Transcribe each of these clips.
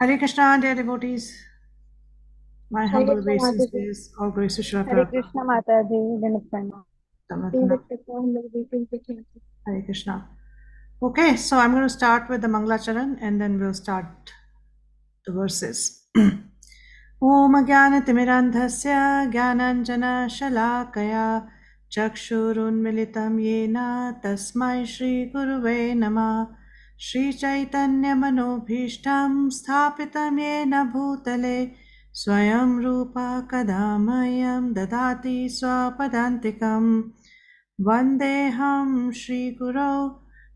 Hare Krishna, dear devotees. My Hare humble Krishna obeisance Mataji. is all grace to Srila Hare Prabhupada. Krishna Mataji. Namaskar. Please Tamakana. accept all the greetings. Hare Krishna. Okay, so I'm going to start with the Mangalacharan and then we'll start the verses. ॐ ज्ञानतिमिरन्धस्य ज्ञानाञ्जनशलाकया चक्षुरुन्मिलितं येन तस्मै श्रीगुरुवे नमः श्रीचैतन्यमनोभीष्टं स्थापितं येन भूतले स्वयं रूपा कदा मह्यं ददाति स्वपदान्तिकं वन्देऽहं श्रीगुरौ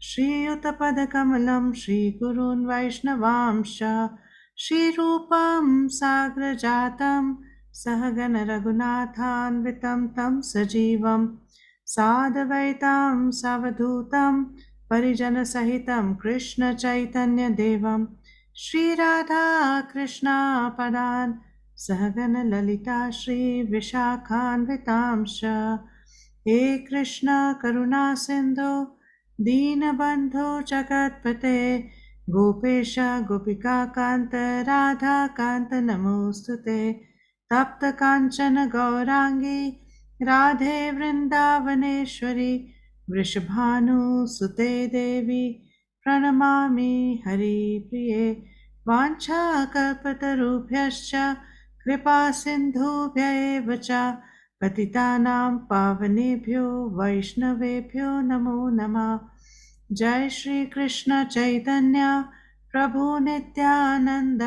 श्रीयुतपदकमलं श्रीगुरून् वैष्णवांश्च श्रीरूपं साग्रजातं सहगणरघुनाथान्वितं तं सजीवं साद्वैतं सावधूतं परिजनसहितं कृष्णचैतन्यदेवं श्रीराधाकृष्णपदान् सहगणललिता श्रीविशाखान्वितांश्च हे कृष्ण करुणा सिन्धो दीनबन्धो जगत्पते गोपेश गोपिकान्त राधाकान्त नमोऽस्तु ते तप्तकाञ्चन गौराङ्गी राधे वृन्दावनेश्वरी वृषभानुसुते देवी प्रणमामि हरिप्रिये वाञ्छाकल्पतरुभ्यश्च कृपा सिन्धुभ्य एव च पतितानां पावनेभ्यो वैष्णवेभ्यो नमो नमः जय श्री कृष्ण चैतन्य प्रभु नित्यानंद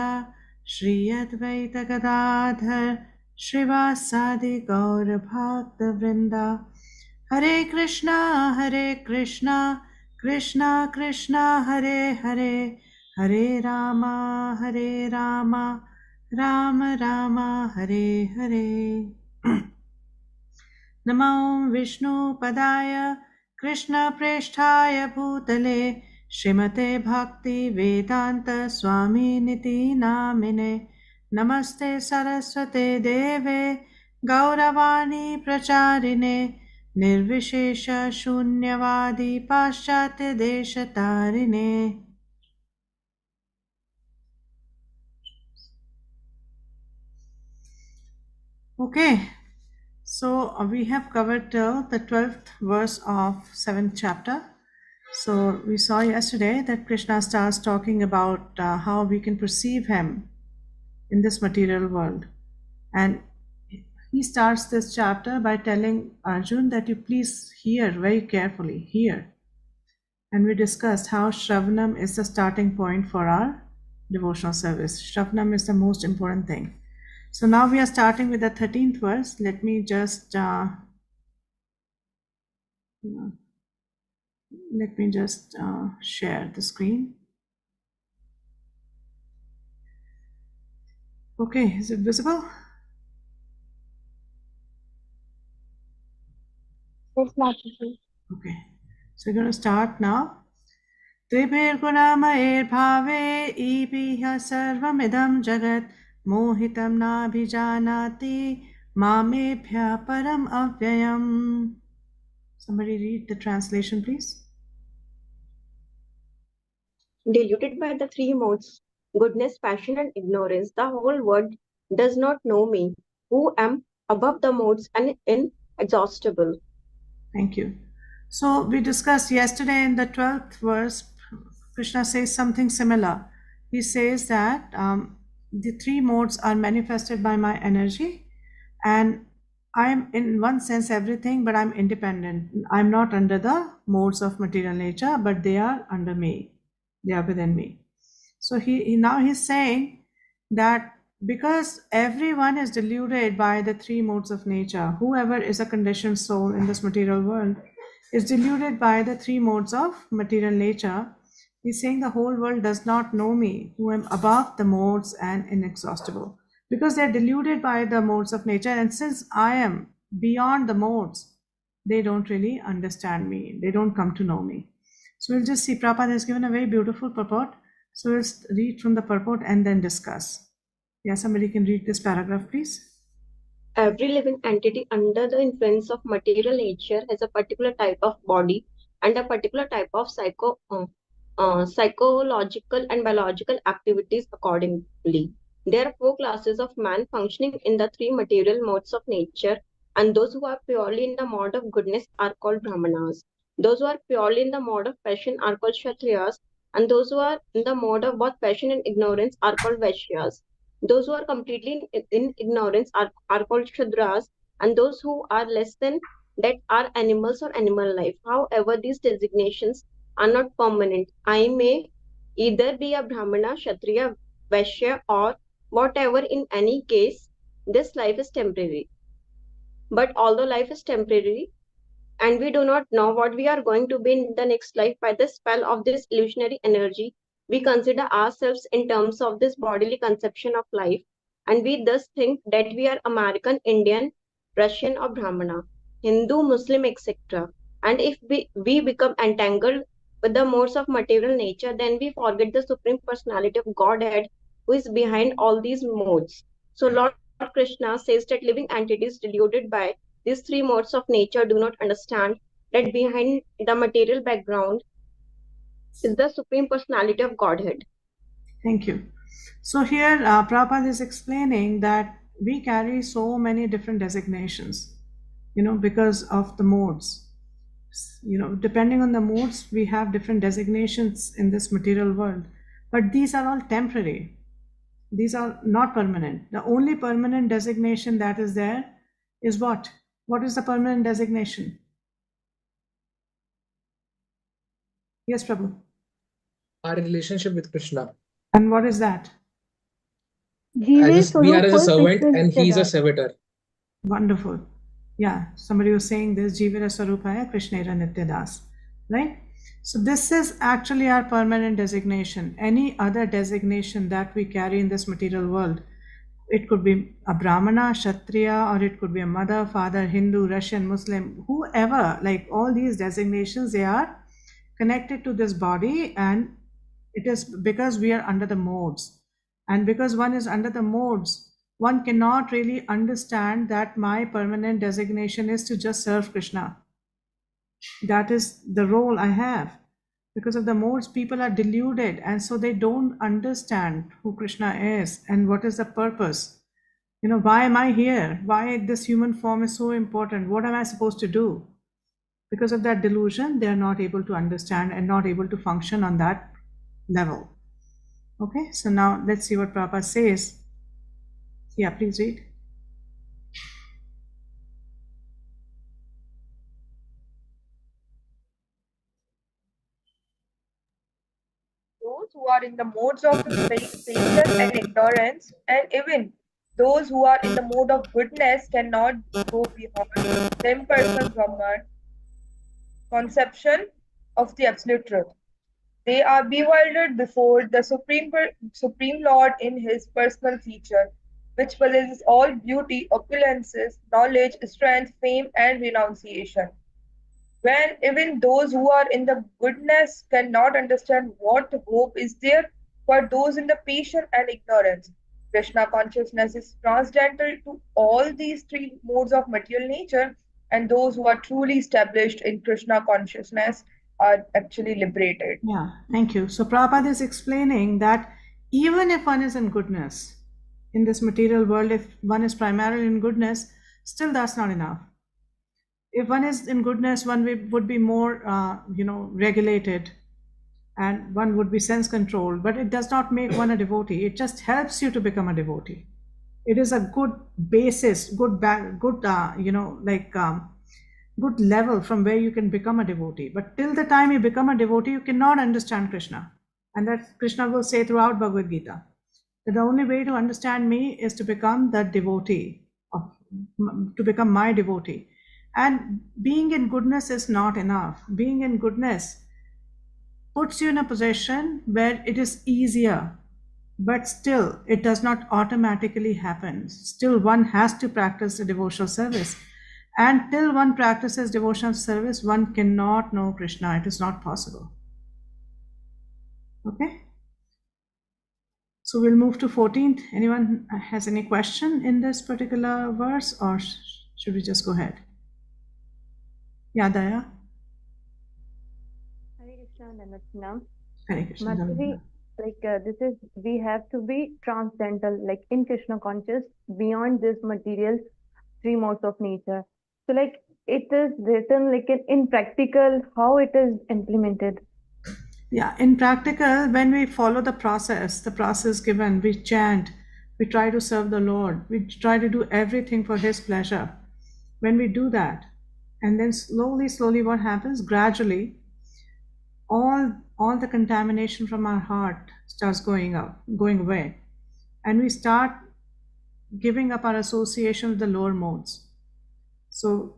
श्री अद्वैत गदाधर श्रीवासादि गौर भक्त वृंदा हरे कृष्णा कृष्णा कृष्णा हरे हरे हरे रामा राम राम हरे हरे नमो विष्णुपदाय कृष्णप्रेष्ठाय भूतले श्रीमते भक्तिवेदान्त स्वामिनिति नामिने नमस्ते सरस्वते देवे गौरवाणी प्रचारिणे निर्विशेष शून्यवादी पाश्चात्य देशतारिणे Okay, so we have covered till the 12th verse of 7th chapter. So we saw yesterday that Krishna starts talking about how we can perceive him in this material world. And he starts this chapter by telling Arjun that you please hear very carefully, hear. And we discussed how Shravanam is the starting point for our devotional service. Shravanam is the most important thing. So now we are starting with the 13th verse. Let me just share the screen. Okay, is it visible? Yes, Mataji. Okay, so we're going to start now. त्रिभिर्गुणमयैर्भावे ईभिः सर्वमिदं जगत् मोहितं नाभिजानाति मामेभ्यः परम् अव्ययम्. Somebody read the translation, please. Deluded by the three modes, goodness, passion, and ignorance, the whole world does not know me, who am above the modes and inexhaustible. Thank you. So we discussed yesterday in the 12th verse, Krishna says something similar. He says that the three modes are manifested by my energy, and I'm in one sense everything, but I'm independent. I'm not under the modes of material nature, but they are under me. They are within me. So now he's saying that because everyone is deluded by the three modes of nature, whoever is a conditioned soul in this material world is deluded by the three modes of material nature. He's saying the whole world does not know me, who am above the modes and inexhaustible. Because they're deluded by the modes of nature, and since I am beyond the modes, they don't really understand me. They don't come to know me. So we'll just see. Prabhupada has given a very beautiful purport. So we'll read from the purport and then discuss. Yeah, somebody can read this paragraph, please. Every living entity under the influence of material nature has a particular type of body and a particular type of psychological and biological activities accordingly. There are four classes of man functioning in the three material modes of nature, and those who are purely in the mode of goodness are called Brahmanas. Those who are purely in the mode of passion are called Kshatriyas, and those who are in the mode of both passion and ignorance are called Vaishyas. Those who are completely in ignorance are called Shudras, and those who are less than that are animals or animal life. However, these designations are not permanent. I may either be a Brahmana, Kshatriya, Vaishya, or whatever. In any case, this life is temporary. But although life is temporary, and we do not know what we are going to be in the next life, by the spell of this illusionary energy, we consider ourselves in terms of this bodily conception of life, and we thus think that we are American, Indian, Russian, or Brahmana, Hindu, Muslim, etc. And if we become entangled with the modes of material nature, then we forget the Supreme Personality of Godhead who is behind all these modes. So Lord Krishna says that living entities deluded by these three modes of nature do not understand that behind the material background is the Supreme Personality of Godhead. Thank you. So here, Prabhupada is explaining that we carry so many different designations, because of the modes. Depending on the modes, we have different designations in this material world. But these are all temporary. These are not permanent. The only permanent designation that is there is what? What is the permanent designation? Yes, Prabhu. Our relationship with Krishna. And what is that? We are as a servant and he is a servitor. Wonderful. Yeah, somebody was saying this, Jivira Swarupaya Krishnera Nityadas, right? So this is actually our permanent designation. Any other designation that we carry in this material world, it could be a Brahmana, Kshatriya, or it could be a mother, father, Hindu, Russian, Muslim, whoever, like all these designations, they are connected to this body, and it is because we are under the modes. And because one is under the modes, one cannot really understand that my permanent designation is to just serve Krishna. That is the role I have. Because of the modes, people are deluded, and so they don't understand who Krishna is and what is the purpose. Why am I here? Why this human form is so important? What am I supposed to do? Because of that delusion, they are not able to understand and not able to function on that level. Okay, so now let's see what Prabhupada says. Yeah, please read. Those who are in the modes of the patience and ignorance, and even those who are in the mode of goodness cannot go beyond the impersonal Brahman conception of the absolute truth. They are bewildered before the Supreme Lord in his personal feature, which possesses all beauty, opulences, knowledge, strength, fame, and renunciation. When even those who are in the goodness cannot understand what hope is there for those in the patient and ignorance. Krishna consciousness is transcendental to all these three modes of material nature, and those who are truly established in Krishna consciousness are actually liberated. Yeah, thank you. So Prabhupada is explaining that even if one is in goodness, in this material world, if one is primarily in goodness, still that's not enough. If one is in goodness, one would be more, regulated, and one would be sense controlled. But it does not make one a devotee. It just helps you to become a devotee. It is a good basis, good good level from where you can become a devotee. But till the time you become a devotee, you cannot understand Krishna, and that Krishna will say throughout Bhagavad Gita that the only way to understand me is to become the devotee, to become my devotee. And being in goodness is not enough. Being in goodness puts you in a position where it is easier, but still it does not automatically happen. Still one has to practice the devotional service, and till one practices devotional service, one cannot know Krishna. It is not possible. Okay, so we'll move to 14th. Anyone has any question in this particular verse, or should we just go ahead? Yeah, Daya. Hare Krishna, Namaskar. Hare Krishna. Mataji, we have to be transcendental, like in Krishna conscious, beyond this material three modes of nature. So, like, it is written like in practical, how it is implemented. Yeah, in practical, when we follow the process given, we chant, we try to serve the Lord, we try to do everything for His pleasure. When we do that, and then slowly, what happens? Gradually, all the contamination from our heart starts going away, and we start giving up our association with the lower modes. So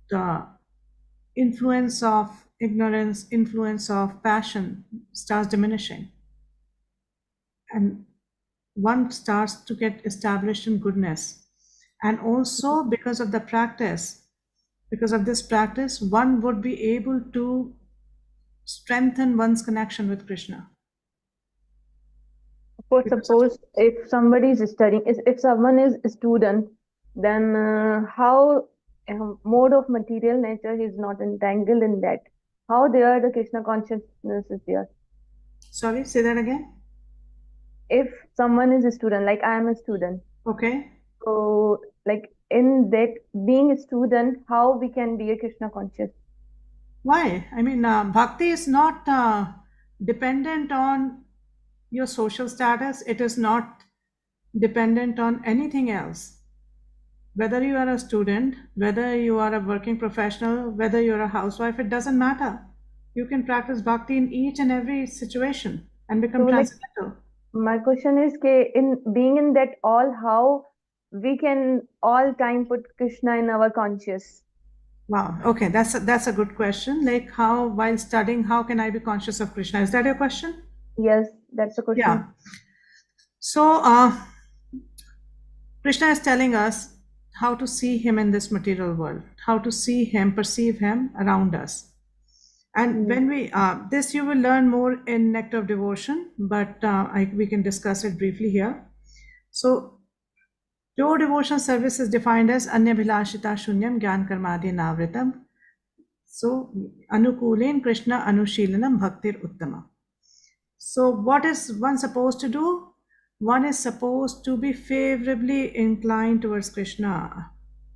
the influence of ignorance, influence of passion starts diminishing, and one starts to get established in goodness. And also because of this practice, one would be able to strengthen one's connection with Krishna. For Because suppose if somebody is studying, if someone is a student, then how mode of material nature is not entangled in that. How there the Krishna consciousness is there. Sorry, say that again. If someone is a student, like I am a student, Okay. so like in that being a student, how we can be a Krishna conscious? Why? I mean, bhakti is not dependent on your social status. It is not dependent on anything else. Whether you are a student, whether you are a working professional, whether you're a housewife, it doesn't matter. You can practice bhakti in each and every situation and become So like transcendental. my question is, in being in that all, how we can all time put Krishna in our conscious? Wow. Okay, that's a good question. Like how while studying, how can I be conscious of Krishna? Is that your question? Yes, that's the question. Yeah. So Krishna is telling us how to see him in this material world, how to see him, perceive him around us. And when we this you will learn more in Nectar of Devotion, but we can discuss it briefly here. So pure devotion service is defined as Anyabhilashita Shunyam Gyan Karmadi Navritam. So Anukulen Krishna Anushilanam Bhaktir Uttama. So what is one supposed to do? One is supposed to be favorably inclined towards Krishna.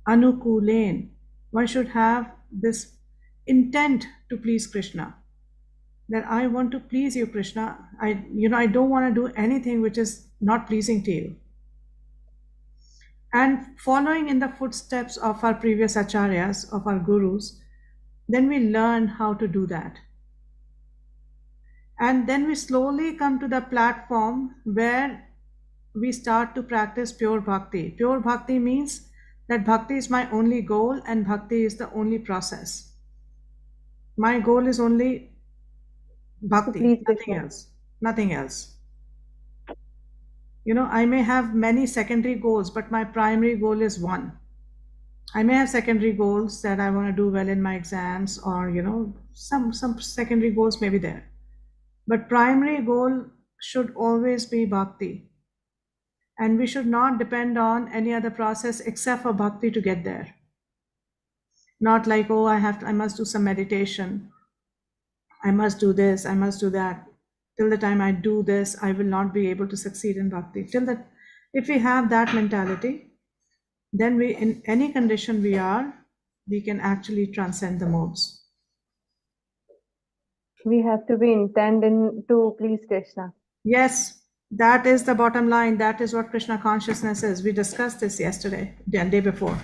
Anukulen. One should have this intent to please Krishna. That I want to please you, Krishna. I don't want to do anything which is not pleasing to you. And following in the footsteps of our previous acharyas, of our gurus, then we learn how to do that. And then we slowly come to the platform where we start to practice pure bhakti. Pure bhakti means that bhakti is my only goal and bhakti is the only process. My goal is only bhakti, nothing else. I may have many secondary goals, but my primary goal is one. I may have secondary goals that I want to do well in my exams, or some secondary goals may be there, but primary goal should always be bhakti, and we should not depend on any other process except for bhakti to get there. Not like, oh, I must do some meditation, I must do this, I must do that. Till the time I do this, I will not be able to succeed in bhakti. If we have that mentality, then in any condition we can actually transcend the modes. We have to be intending to please Krishna. Yes, that is the bottom line. That is what Krishna consciousness is. We discussed this yesterday, the day before.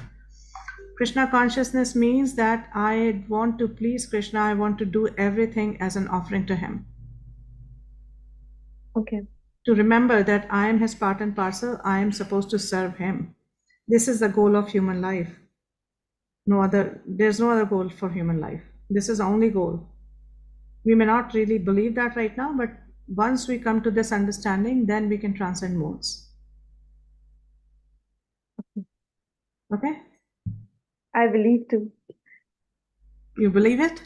Krishna consciousness means that I want to please Krishna. I want to do everything as an offering to him. Okay. To remember that I am his part and parcel, I am supposed to serve him. This is the goal of human life. There's no other goal for human life. This is the only goal. We may not really believe that right now, but once we come to this understanding, then we can transcend modes. Okay? I believe too. You believe it?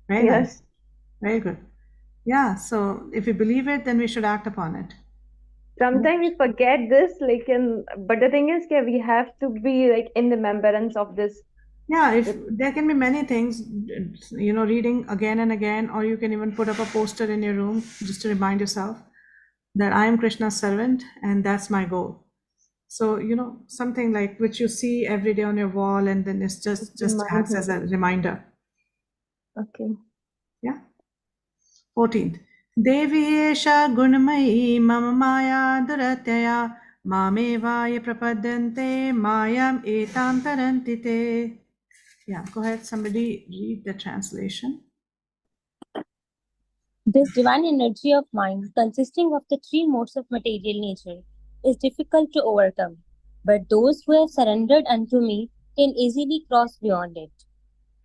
Very Yes. nice. Very good. Yeah, so if we believe it, then we should act upon it. Sometimes we forget this, but the thing is, we have to be like in remembrance of this. Yeah, if there can be many things, reading again and again, or you can even put up a poster in your room just to remind yourself that I am Krishna's servant and that's my goal. So, something like which you see every day on your wall, and then it's just Remind acts as a her. reminder. Okay. Yeah. 14th. Devi esha gunmayi mama maya duratya mamevaya prapadyante mayam etam tarantite. Yeah, go ahead. Somebody read the translation. This divine energy of mind, consisting of the three modes of material nature, is difficult to overcome, but those who have surrendered unto me can easily cross beyond it.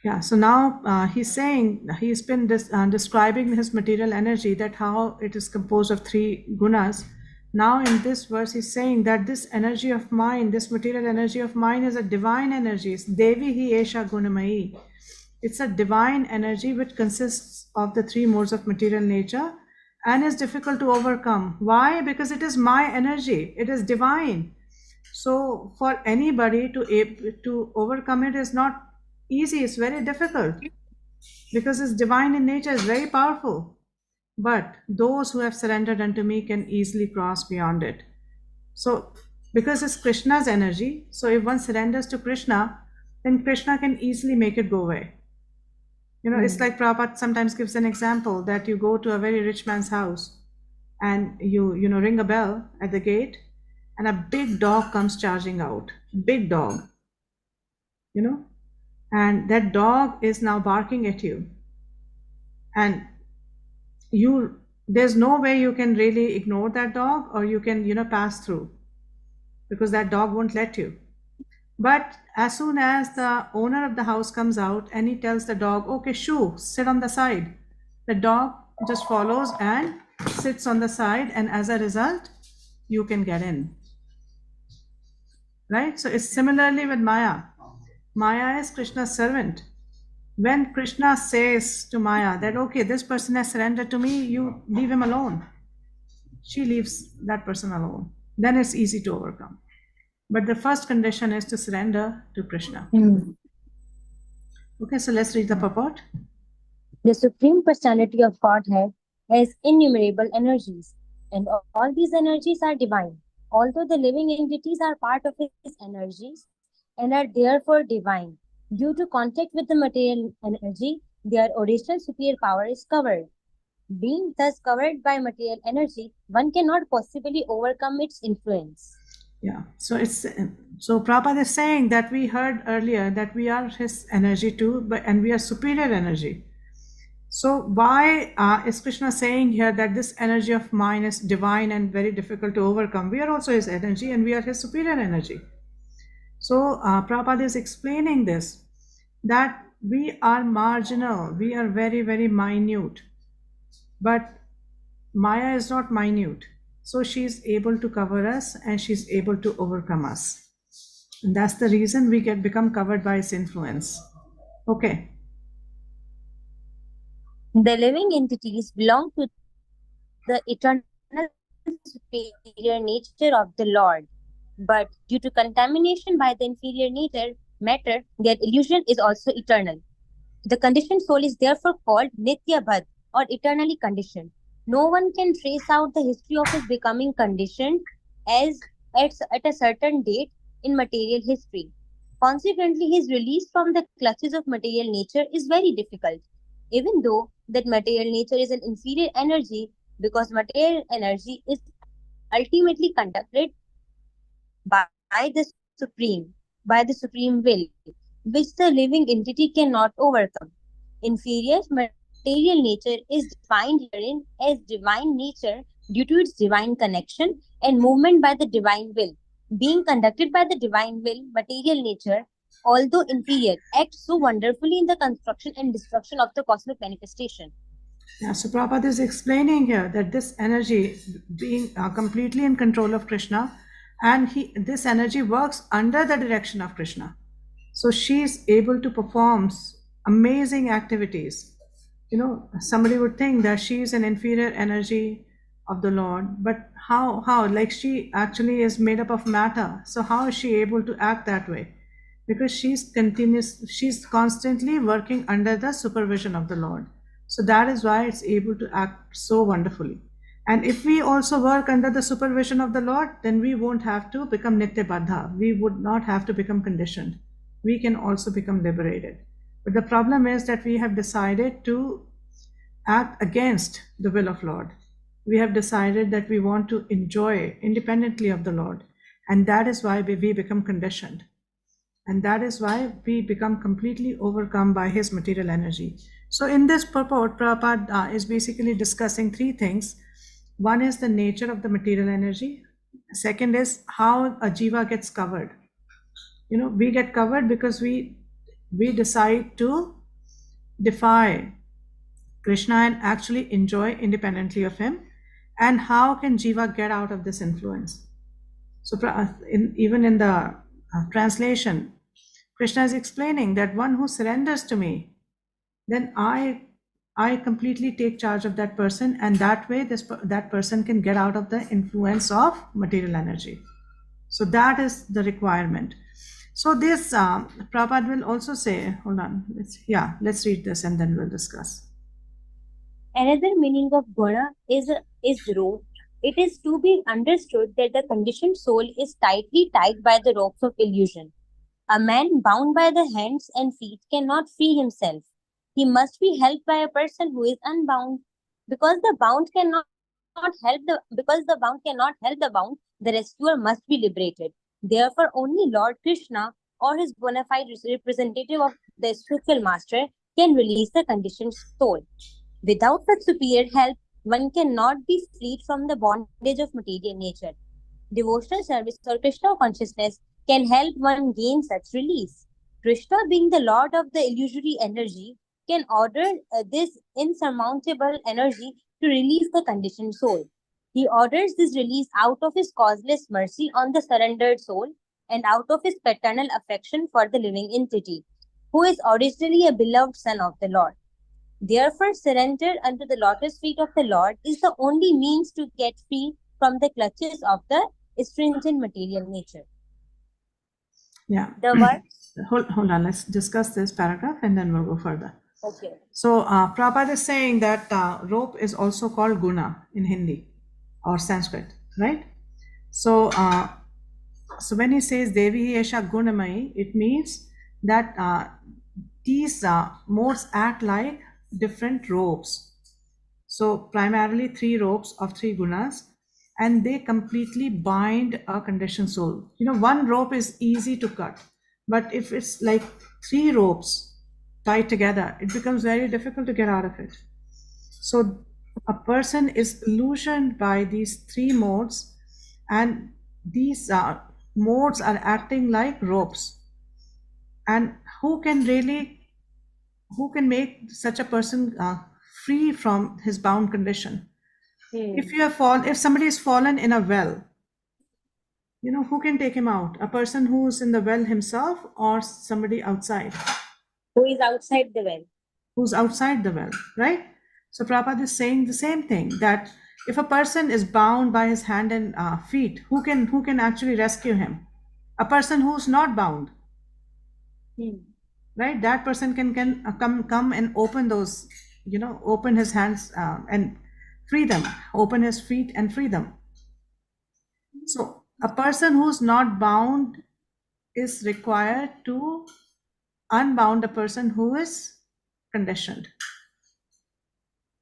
Yeah, so now he's saying he's been describing his material energy, that how it is composed of three gunas. Now in this verse, he's saying that this energy of mine, this material energy of mine, is a divine energy. It's Devi hi esha gunamayi. It's a divine energy which consists of the three modes of material nature and is difficult to overcome. Why? Because it is my energy. It is divine. So for anybody to overcome it is not easy. It's very difficult because it's divine in nature, is very powerful. But those who have surrendered unto me can easily cross beyond it. So because it's Krishna's energy, so if one surrenders to Krishna, then Krishna can easily make it go away. It's like Prabhupada sometimes gives an example that you go to a very rich man's house and you ring a bell at the gate, and a big dog comes charging out. Big dog, and that dog is now barking at you, and there's no way you can really ignore that dog, or you can pass through, because that dog won't let you. But as soon as the owner of the house comes out and he tells the dog, okay, shoo, sit on the side, the dog just follows and sits on the side, and as a result, you can get in. Right? So it's similarly with Maya. Maya is Krishna's servant. When Krishna says to Maya that, okay, this person has surrendered to me, you leave him alone, she leaves that person alone. Then it's easy to overcome. But the first condition is to surrender to Krishna. Okay, so let's read the purport. The Supreme Personality of Godhead has innumerable energies, and all these energies are divine. Although the living entities are part of his energies and are therefore divine, due to contact with the material energy, their original superior power is covered. Being thus covered by material energy, one cannot possibly overcome its influence. Yeah, so Prabhupada is saying that we heard earlier that we are his energy too, and we are superior energy. So why is Krishna saying here that this energy of mine is divine and very difficult to overcome? We are also his energy and we are his superior energy. So Prabhupada is explaining this, that we are marginal, we are very, very minute, but Maya is not minute. So she is able to cover us and she's able to overcome us. And that's the reason we become covered by its influence. Okay. The living entities belong to the eternal superior nature of the Lord. But due to contamination by the inferior matter, their illusion is also eternal. The conditioned soul is therefore called Nityabhad or eternally conditioned. No one can trace out the history of his becoming conditioned as at a certain date in material history. Consequently, his release from the clutches of material nature is very difficult, even though that material nature is an inferior energy, because material energy is ultimately conducted by the supreme will, which the living entity cannot overcome. Inferior material nature is defined herein as divine nature due to its divine connection and movement by the divine will. Being conducted by the divine will, material nature, although inferior, acts so wonderfully in the construction and destruction of the cosmic manifestation. Yeah, so Prabhupada is explaining here that this energy being completely in control of Krishna, and this energy works under the direction of Krishna. So she is able to perform amazing activities. Somebody would think that she is an inferior energy of the Lord, but how? Like, she actually is made up of matter. So how is she able to act that way? because she's constantly working under the supervision of the Lord. So that is why it's able to act so wonderfully. And if we also work under the supervision of the Lord, then we won't have to become nitya baddha. We would not have to become conditioned. We can also become liberated. But the problem is that we have decided to act against the will of Lord. We have decided that we want to enjoy independently of the Lord. And that is why we become conditioned. And that is why we become completely overcome by his material energy. So in this purport, Prabhupada is basically discussing three things. One is the nature of the material energy. Second is how a jiva gets covered. We get covered because we decide to defy Krishna and actually enjoy independently of him. And how can jiva get out of this influence? So even in the translation, Krishna is explaining that one who surrenders to me, then I completely take charge of that person, and that way that person can get out of the influence of material energy. So that is the requirement. So this Prabhupada will also say, hold on, let's read this and then we'll discuss. Another meaning of guna is rope. It is to be understood that the conditioned soul is tightly tied by the ropes of illusion. A man bound by the hands and feet cannot free himself. He must be helped by a person who is unbound. Because the bound cannot help the bound, the rescuer must be liberated. Therefore, only Lord Krishna or his bona fide representative of the spiritual master can release the conditioned soul. Without such superior help, one cannot be freed from the bondage of material nature. Devotional service or Krishna consciousness can help one gain such release. Krishna, being the Lord of the illusory energy, can order this insurmountable energy to release the conditioned soul. He orders this release out of his causeless mercy on the surrendered soul and out of his paternal affection for the living entity, who is originally a beloved son of the Lord. Therefore, surrender unto the lotus feet of the Lord is the only means to get free from the clutches of the stringent material nature. Yeah. The word. Hold on, let's discuss this paragraph and then we'll go further. Okay. So Prabhupada is saying that rope is also called guna in Hindi or Sanskrit, right? So when he says Devi Esha Gunamai, it means that these modes act like different ropes. So primarily 3 ropes of 3 gunas, and they completely bind a conditioned soul. One rope is easy to cut, but if it's like 3 ropes tied together, it becomes very difficult to get out of it. So a person is illusioned by these 3 modes, and these modes are acting like ropes. And who can make such a person free from his bound condition? If somebody is fallen in a well, who can take him out? A person who's in the well himself or somebody outside? Who is outside the well? Who's outside the well, right? So Prabhupada is saying the same thing, that if a person is bound by his hand and feet, who can actually rescue him? A person who's not bound. Right? That person can come and open those, open his hands and free them, open his feet and free them. So a person who's not bound is required to unbound a person who is conditioned.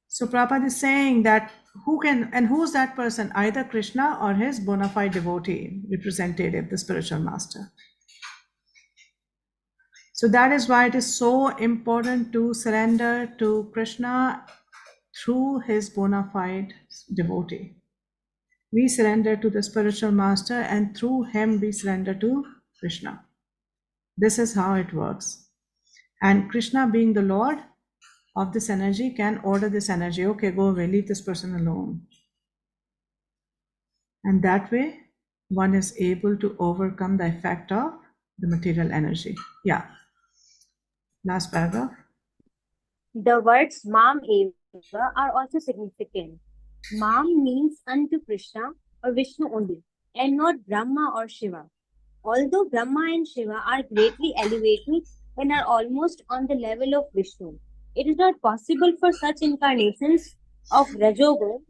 So Prabhupada is saying that who's that person? Either Krishna or his bona fide devotee representative, the spiritual master. So that is why it is so important to surrender to Krishna through his bona fide devotee. We surrender to the spiritual master, and through him we surrender to Krishna. This is how it works. And Krishna, being the Lord of this energy, can order this energy, okay, go away, leave this person alone. And that way, one is able to overcome the effect of the material energy. Yeah. Last paragraph. The words Mam Eva are also significant. Mam means unto Krishna or Vishnu only, and not Brahma or Shiva. Although Brahma and Shiva are greatly elevated and are almost on the level of Vishnu, it is not possible for such incarnations of Rajogun,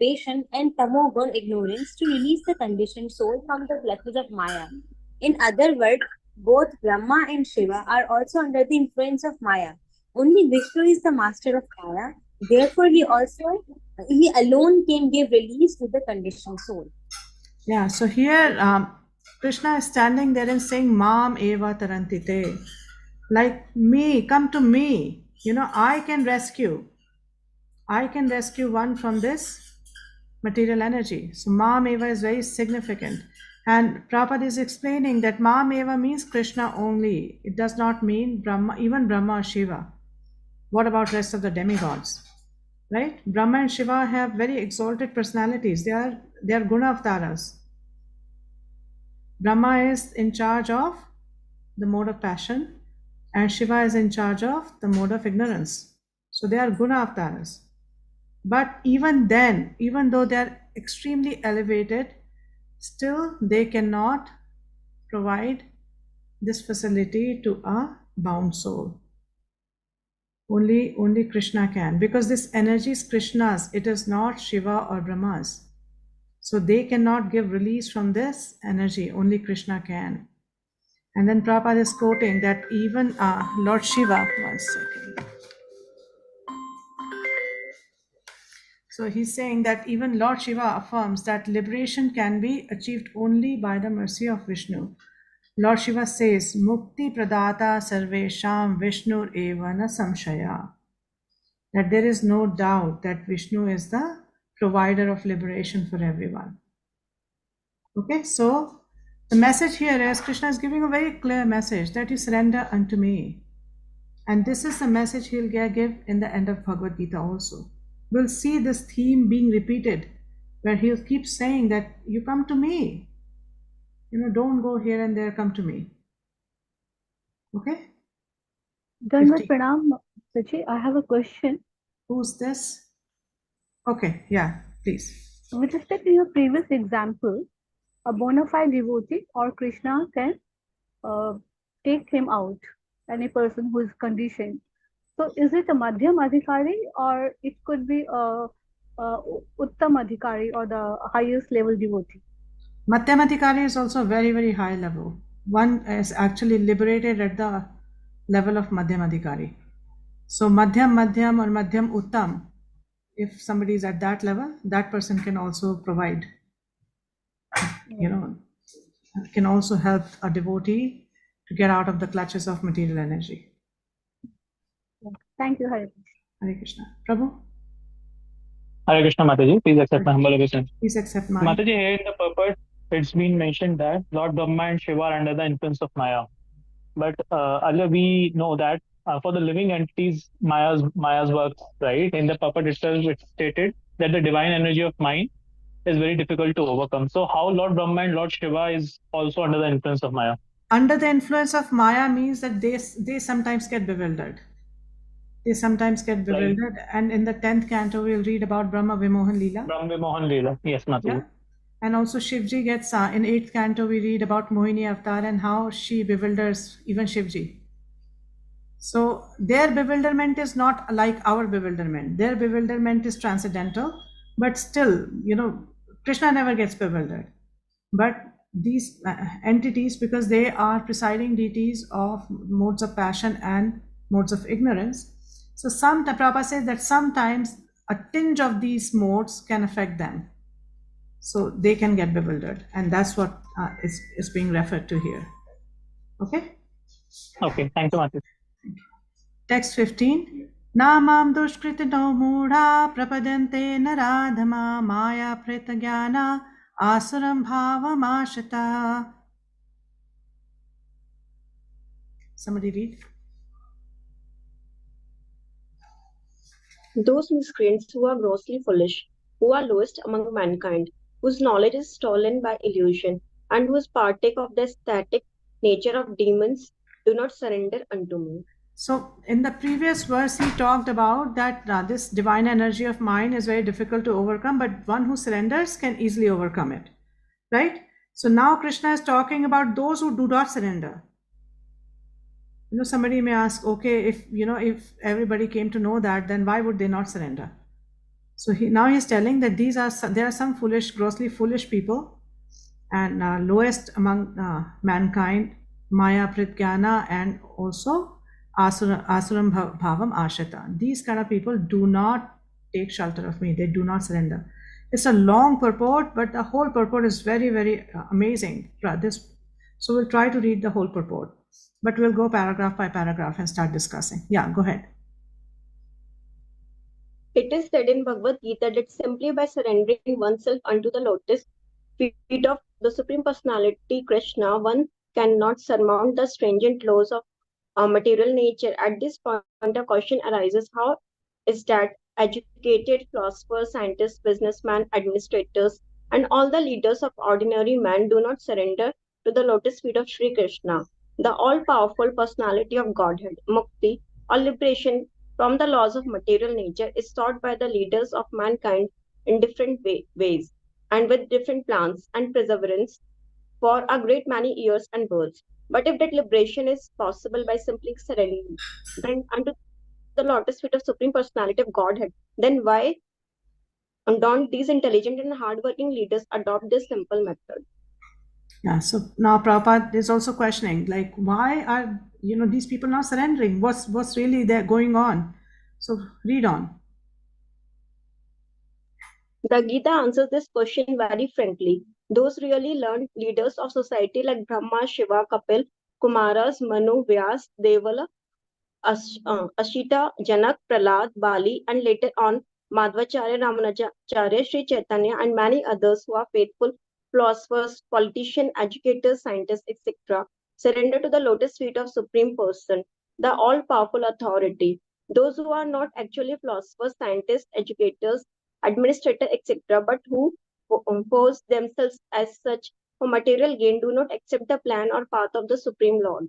patient, and Tamogun ignorance to release the conditioned soul from the clutches of Maya. In other words, both Brahma and Shiva are also under the influence of Maya. Only Vishnu is the master of Maya. Therefore, he alone can give release to the conditioned soul. Yeah, so here Krishna is standing there and saying, Mam eva tarantite. Like me, come to me. I can rescue. I can rescue one from this material energy. So Mam eva is very significant. And Prabhupada is explaining that Mam eva means Krishna only. It does not mean Brahma, even Brahma or Shiva. What about rest of the demigods? Right? Brahma and Shiva have very exalted personalities. They are guna avtaras. Brahma is in charge of the mode of passion, and Shiva is in charge of the mode of ignorance. So they are guna avtaras. But even then, even though they are extremely elevated, still they cannot provide this facility to a bound soul. Only Krishna can, because this energy is Krishna's, it is not Shiva or Brahma's. So they cannot give release from this energy, only Krishna can. And then Prabhupada is quoting that even Lord Shiva, one second. So he's saying that even Lord Shiva affirms that liberation can be achieved only by the mercy of Vishnu. Lord Shiva says, Mukti pradata sarvesham Vishnu eva na samshaya. That there is no doubt that Vishnu is the provider of liberation for everyone. Okay, so the message here is Krishna is giving a very clear message that you surrender unto me. And this is the message he'll give in the end of Bhagavad Gita also. We'll see this theme being repeated where he'll keep saying that you come to me. Don't go here and there, come to me. Okay? Dharma 50. Pranam, Sachi, I have a question. Who's this? Okay, yeah, please. With respect to your previous example, a bona fide devotee or Krishna can take him out, any person who is conditioned. So is it a Madhyam Adhikari or it could be a Uttam Adhikari or the highest level devotee? Madhyamadhikari is also very, very high level. One is actually liberated at the level of Madhyamadhikari. So Madhyam or Madhyam Uttam, if somebody is at that level, that person can also provide, can also help a devotee to get out of the clutches of material energy. Thank you, Hare Krishna. Hare Krishna. Prabhu, Hare Krishna, Mataji. Please accept my humble obeisance. please accept mine. Mataji, here in the purport, it's been mentioned that Lord Brahma and Shiva are under the influence of Maya. But earlier we know that for the living entities, Maya's works, right? In the purport itself, it's stated that the divine energy of mind is very difficult to overcome. So how Lord Brahma and Lord Shiva is also under the influence of Maya? Under the influence of Maya means that they sometimes get bewildered. They sometimes get bewildered. Right. And in the 10th canto, we'll read about Brahma Vimohan Leela. Brahma Vimohan Leela, yes, Mataji. Yeah. And also Shivji gets, in 8th canto, we read about Mohini Avatar and how she bewilders even Shivji. So their bewilderment is not like our bewilderment. Their bewilderment is transcendental, but still, Krishna never gets bewildered. But these entities, because they are presiding deities of modes of passion and modes of ignorance, so Prabhupada says that sometimes a tinge of these modes can affect them. So they can get bewildered. And that's what is being referred to here. Okay? Okay, thank you, Mataji. Text 15. Namam dushkritino mudha prapadante naradhama maya pretagyana asuram bhava mashita. Somebody read. Those miscreants who are grossly foolish, who are lowest among mankind, whose knowledge is stolen by illusion, and whose partake of the static nature of demons, do not surrender unto me. So in the previous verse, he talked about that this divine energy of mind is very difficult to overcome, but one who surrenders can easily overcome it, right? So now Krishna is talking about those who do not surrender. Somebody may ask, okay, if everybody came to know that, then why would they not surrender? So now he's telling that there are some foolish, grossly foolish people, and lowest among mankind, Maya Pritgyana, and also Asuram Bhavam Ashita. These kind of people do not take shelter of me. They do not surrender. It's a long purport, but the whole purport is very, very amazing. So we'll try to read the whole purport, but we'll go paragraph by paragraph and start discussing. Yeah, go ahead. It is said in Bhagavad Gita that simply by surrendering oneself unto the lotus feet of the Supreme Personality Krishna, one cannot surmount the stringent laws of material nature. At this point, a question arises: how is that educated philosophers, scientists, businessmen, administrators, and all the leaders of ordinary man do not surrender to the lotus feet of Sri Krishna, the all-powerful personality of Godhead? Mukti, or liberation from the laws of material nature, is sought by the leaders of mankind in different ways and with different plans and perseverance for a great many years and births. But if that liberation is possible by simply surrendering unto the lotus feet of Supreme Personality of Godhead, then why don't these intelligent and hardworking leaders adopt this simple method? Yeah, so now Prabhupada is also questioning, like, why are these people not surrendering? What's really there going on? So read on. The Gita answers this question very frankly. Those really learned leaders of society like Brahma, Shiva, Kapil, Kumaras, Manu, Vyas, Devala, Ashita, Janak, Prahlad, Bali, and later on Madhvacharya, Ramanujacharya, Sri Chaitanya, and many others who are faithful philosophers, politicians, educators, scientists, etc., surrender to the lotus feet of Supreme Person, the all-powerful authority. Those who are not actually philosophers, scientists, educators, administrators, etc., but who pose themselves as such for material gain, do not accept the plan or path of the Supreme Lord.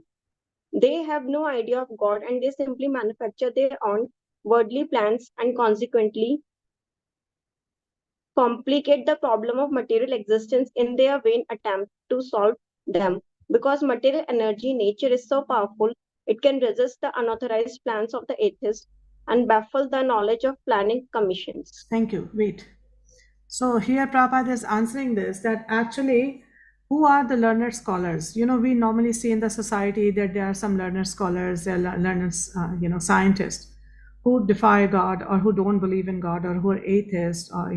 They have no idea of God and they simply manufacture their own worldly plans and consequently complicate the problem of material existence in their vain attempt to solve them. Because material energy, nature is so powerful, it can resist the unauthorized plans of the atheist and baffle the knowledge of planning commissions. Thank you. Wait. So here Prabhupada is answering this, that actually, who are the learned scholars? We normally see in the society that there are some learned scholars, there are learned, scientists who defy God or who don't believe in God or who are atheists, or,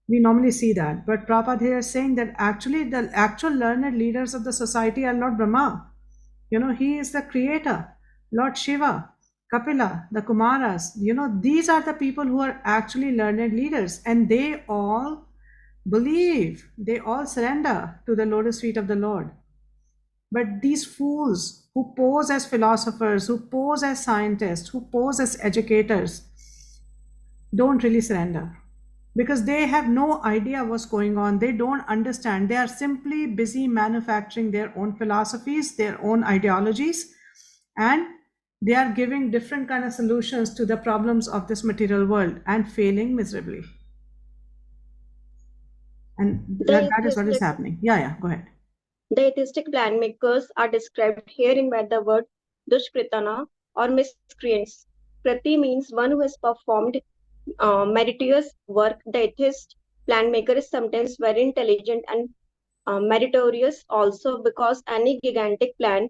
we normally see that. But Prabhupada here is saying that actually the actual learned leaders of the society are Lord Brahma. He is the creator, Lord Shiva, Kapila, the Kumaras. These are the people who are actually learned leaders, and they all believe, they all surrender to the lotus feet of the Lord. But these fools who pose as philosophers, who pose as scientists, who pose as educators, don't really surrender because they have no idea what's going on. They don't understand. They are simply busy manufacturing their own philosophies, their own ideologies, and they are giving different kind of solutions to the problems of this material world and failing miserably. And that is what is happening. Yeah, go ahead. The atheistic plan makers are described herein by the word dushkritana or miscreants. Kriti means one who has performed meritorious work. The atheist plan maker is sometimes very intelligent and meritorious also, because any gigantic plan,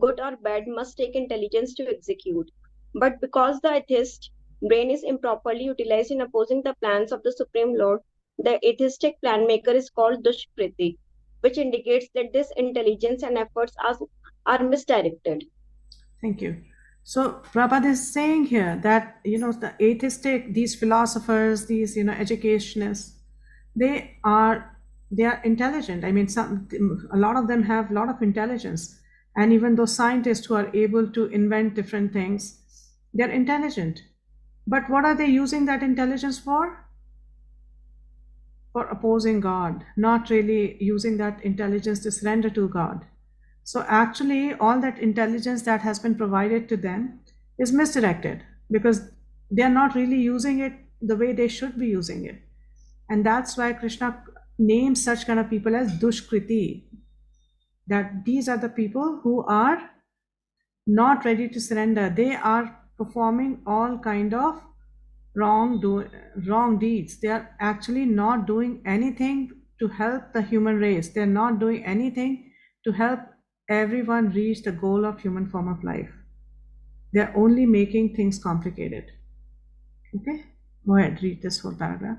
good or bad, must take intelligence to execute. But because the atheist brain is improperly utilized in opposing the plans of the Supreme Lord, the atheistic plan maker is called dushkriti, which indicates that this intelligence and efforts are misdirected. Thank you. So Prabhupada is saying here that the atheistic, these philosophers, these educationists, they are intelligent. I mean, a lot of them have a lot of intelligence, and even those scientists who are able to invent different things, they're intelligent. But what are they using that intelligence for? For opposing God, not really using that intelligence to surrender to God. So actually, all that intelligence that has been provided to them is misdirected because they are not really using it the way they should be using it. And that's why Krishna names such kind of people as dushkriti, that these are the people who are not ready to surrender. They are performing all kind of wrong deeds. They are actually not doing anything to help the human race. They are not doing anything to help everyone reach the goal of human form of life. They are only making things complicated. Okay, go ahead, read this whole paragraph.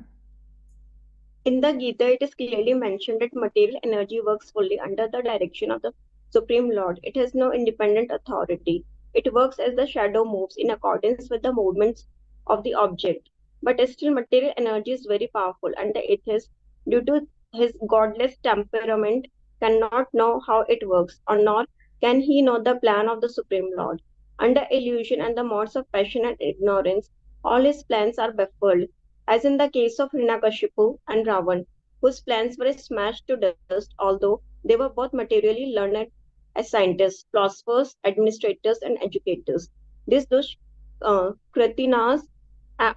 In the Gita, it is clearly mentioned that material energy works fully under the direction of the Supreme Lord. It has no independent authority. It works as the shadow moves in accordance with the movements of the object. But still, material energy is very powerful, and the atheist, due to his godless temperament, cannot know how it works, or nor can he know the plan of the Supreme Lord. Under illusion and the modes of passion and ignorance, all his plans are baffled, as in the case of Hiranyakashipu and Ravan, whose plans were smashed to dust, although they were both materially learned as scientists, philosophers, administrators, and educators. These kritinas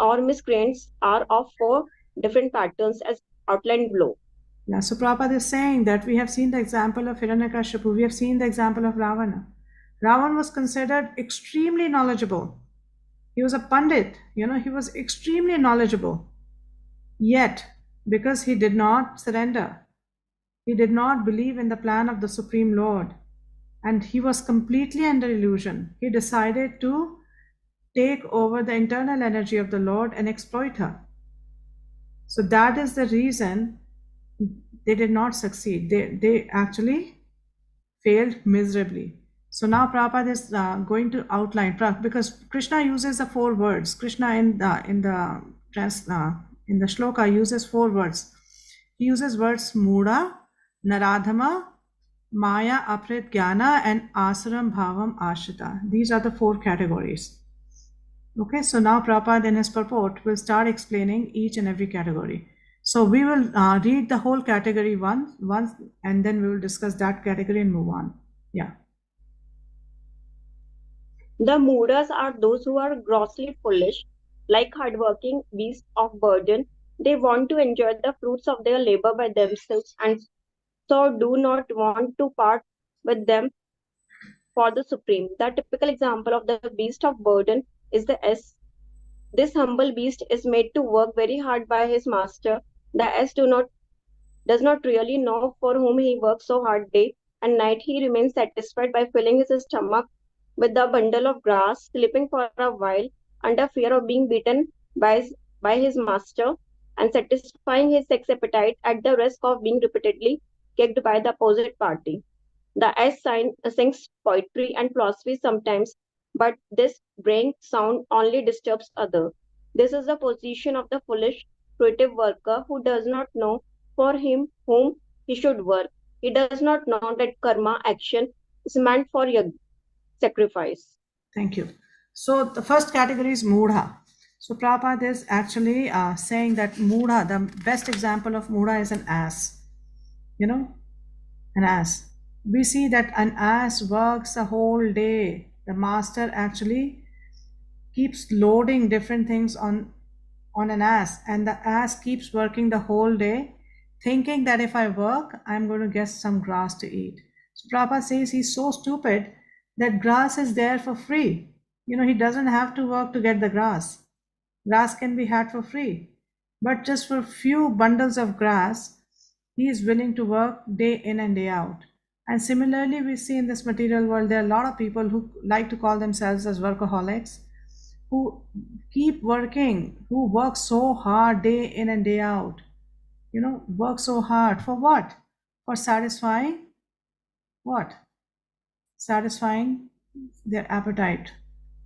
or miscreants are of four different patterns as outlined below. Yeah, so Prabhupada is saying that we have seen the example of Hiranyakashipu, we have seen the example of Ravana. Ravan was considered extremely knowledgeable. He was a pandit, he was extremely knowledgeable. Yet, because he did not surrender, he did not believe in the plan of the Supreme Lord, and he was completely under illusion, he decided to take over the internal energy of the Lord and exploit her. So that is the reason they did not succeed. They actually failed miserably. So now Prabhupada is going to outline, because Krishna uses the four words. Krishna in the shloka uses four words. He uses words Muda, Naradhama, Maya, Aprit Jnana, and Asaram Bhavam Ashrita. These are the four categories. Okay, so now Prabhupada in his purport will start explaining each and every category. So we will read the whole category once, and then we will discuss that category and move on. Yeah. The Mudas are those who are grossly foolish, like hardworking beasts of burden. They want to enjoy the fruits of their labor by themselves and so do not want to part with them for the Supreme. The typical example of the beast of burden is the S. This humble beast is made to work very hard by his master. The S does not really know for whom he works so hard day and night. He remains satisfied by filling his stomach with a bundle of grass, sleeping for a while under fear of being beaten by his master, and satisfying his sex appetite at the risk of being repeatedly kicked by the opposite party. The sings poetry and philosophy sometimes, but this braying sound only disturbs others. This is the position of the foolish, creative worker who does not know for him whom he should work. He does not know that karma action is meant for sacrifice. Thank you. So the first category is Mudha. So Prabhupada is actually saying that Mudha, the best example of Mudha is an ass. An ass. We see that an ass works a whole day. The master actually keeps loading different things on an ass, and the ass keeps working the whole day, thinking that if I work, I'm going to get some grass to eat. So Prabhupada says he's so stupid that grass is there for free. He doesn't have to work to get the grass. Grass can be had for free. But just for a few bundles of grass, he is willing to work day in and day out. And similarly, we see in this material world, there are a lot of people who like to call themselves as workaholics, who keep working, who work so hard day in and day out. Work so hard for what? For satisfying what? Satisfying their appetite.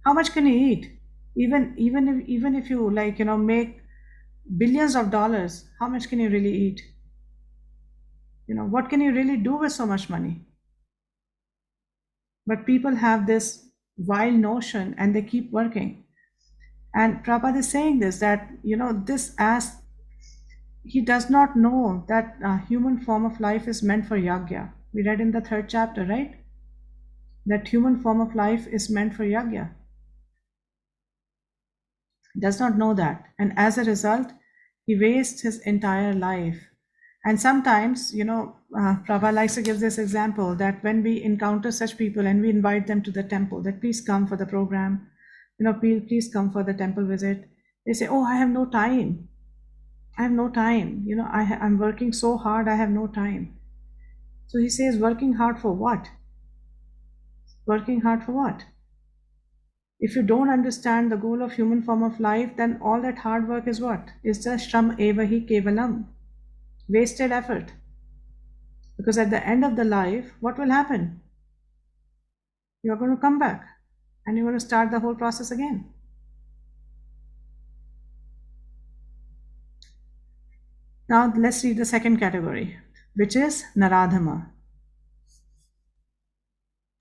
How much can you eat? Even if you make billions of dollars, how much can you really eat? What can you really do with so much money? But people have this wild notion and they keep working. And Prabhupada is saying this, that this ass, he does not know that human form of life is meant for yagya. We read in the 3rd chapter, right? That human form of life is meant for yagya. Does not know that, and as a result, he wastes his entire life. And sometimes, Prabhupada likes to give this example that when we encounter such people and we invite them to the temple, that please come for the program, please come for the temple visit. They say, oh, I have no time. I have no time. I'm working so hard, I have no time. So he says, working hard for what? Working hard for what? If you don't understand the goal of human form of life, then all that hard work is what? It's just shram evahi kevalam, wasted effort. Because at the end of the life, what will happen? You're going to come back and you're going to start the whole process again. Now let's read the second category, which is Naradhama.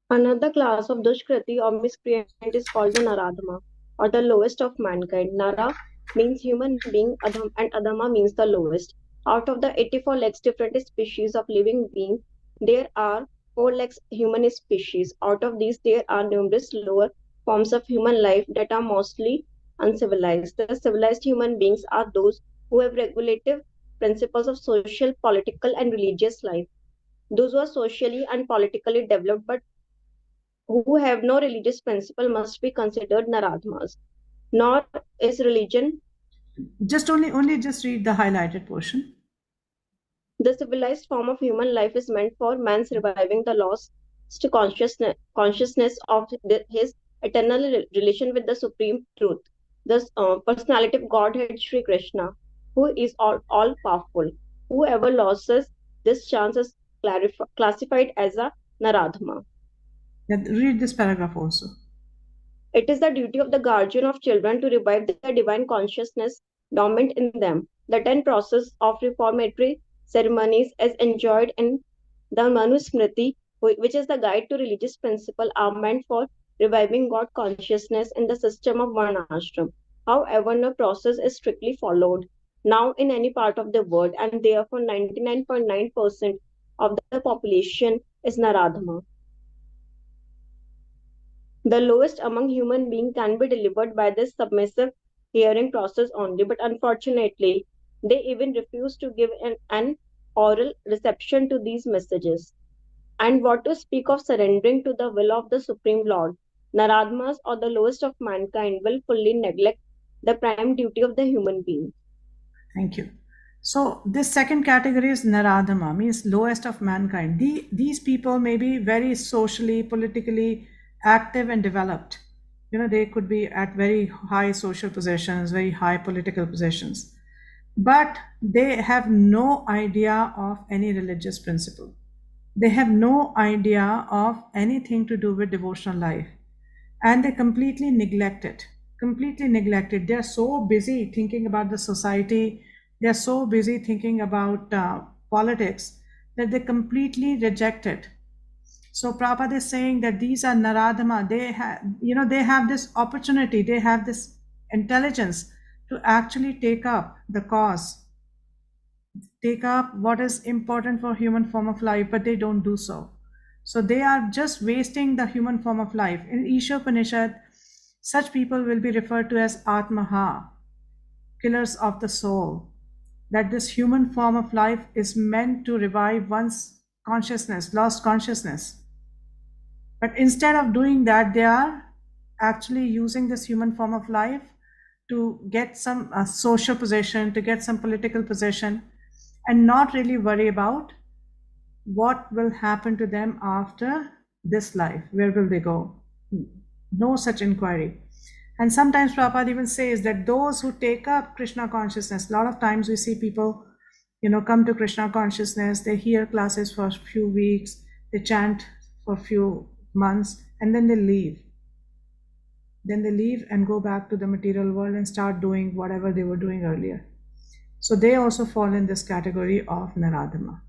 Another class of Dushkriti or miscreant is called the Naradhama, or the lowest of mankind. Nara means human being, and Adama means the lowest. Out of the 84 legs different species of living being, there are 4 legs human species. Out of these, there are numerous lower forms of human life that are mostly uncivilized. The civilized human beings are those who have regulative principles of social, political, and religious life. Those who are socially and politically developed but who have no religious principle must be considered Naradmas. Nor is religion Just only just read the highlighted portion. the civilized form of human life is meant for man's reviving the lost consciousness of his eternal relation with the supreme truth, the personality of Godhead Sri Krishna, who is all powerful. Whoever loses this chance is classified as a Naradhma. Read this paragraph also. It is the duty of the guardian of children to revive the divine consciousness dormant in them. The 10 process of reformatory ceremonies as enjoined in the Manusmriti, which is the guide to religious principle, are meant for reviving God consciousness in the system of Varnashram. However, no process is strictly followed now in any part of the world, and therefore 99.9% of the population is Naradhama. The lowest among human beings can be delivered by this submissive hearing process only, but unfortunately, they even refuse to give an oral reception to these messages. And what to speak of surrendering to the will of the Supreme Lord? Naradmas, or the lowest of mankind, will fully neglect the prime duty of the human being. Thank you. So this second category is Naradhama, means lowest of mankind. These people may be very socially, politically active and developed. They could be at very high social positions, very high political positions, but they have no idea of any religious principle. They have no idea of anything to do with devotional life, and they completely neglect it. Completely neglected. They are so busy thinking about the society, they are so busy thinking about politics, that they completely reject it. So Prabhupada is saying that these are Naradhama. They have this opportunity, they have this intelligence to actually take up the cause, take up what is important for human form of life, but they don't do so. So they are just wasting the human form of life. In Ishopanishad, such people will be referred to as Atmaha, killers of the soul. That this human form of life is meant to revive one's consciousness, lost consciousness. But instead of doing that, they are actually using this human form of life to get some social position, to get some political position, and not really worry about what will happen to them after this life. Where will they go? No such inquiry. And sometimes Prabhupada even says that those who take up Krishna consciousness, a lot of times we see people, come to Krishna consciousness, they hear classes for a few weeks, they chant for a few months, and then they leave. Then they leave and go back to the material world and start doing whatever they were doing earlier. So they also fall in this category of Naradhama.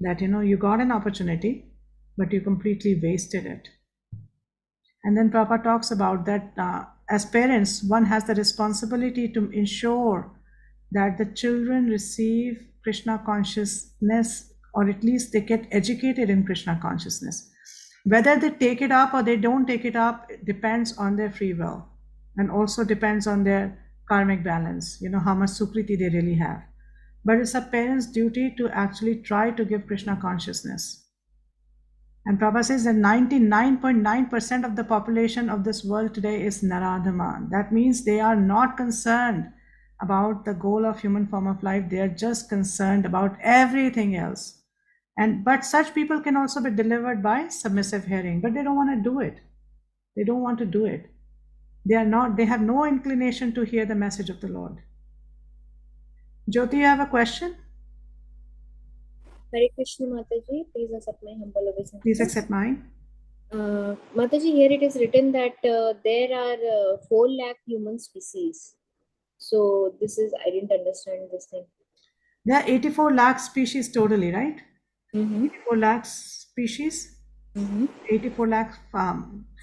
That, you got an opportunity, but you completely wasted it. And then Prabhupada talks about that as parents, one has the responsibility to ensure that the children receive Krishna consciousness, or at least they get educated in Krishna consciousness. Whether they take it up or they don't take it up, it depends on their free will, and also depends on their karmic balance, how much sukriti they really have. but it's a parent's duty to actually try to give Krishna consciousness. And Prabhupada says that 99.9% of the population of this world today is Naradhama. That means they are not concerned about the goal of human form of life. They are just concerned about everything else. But such people can also be delivered by submissive hearing, but they don't want to do it. They don't want to do it. They have no inclination to hear the message of the Lord. Jyoti, you have a question? Hare Krishna Mataji, please accept my humble obeisances. Please accept mine. Mataji, here it is written that there are 4 lakh human species. So this is, I didn't understand this thing. There are 84 lakh species totally, right? 84 lakh species, 84 lakh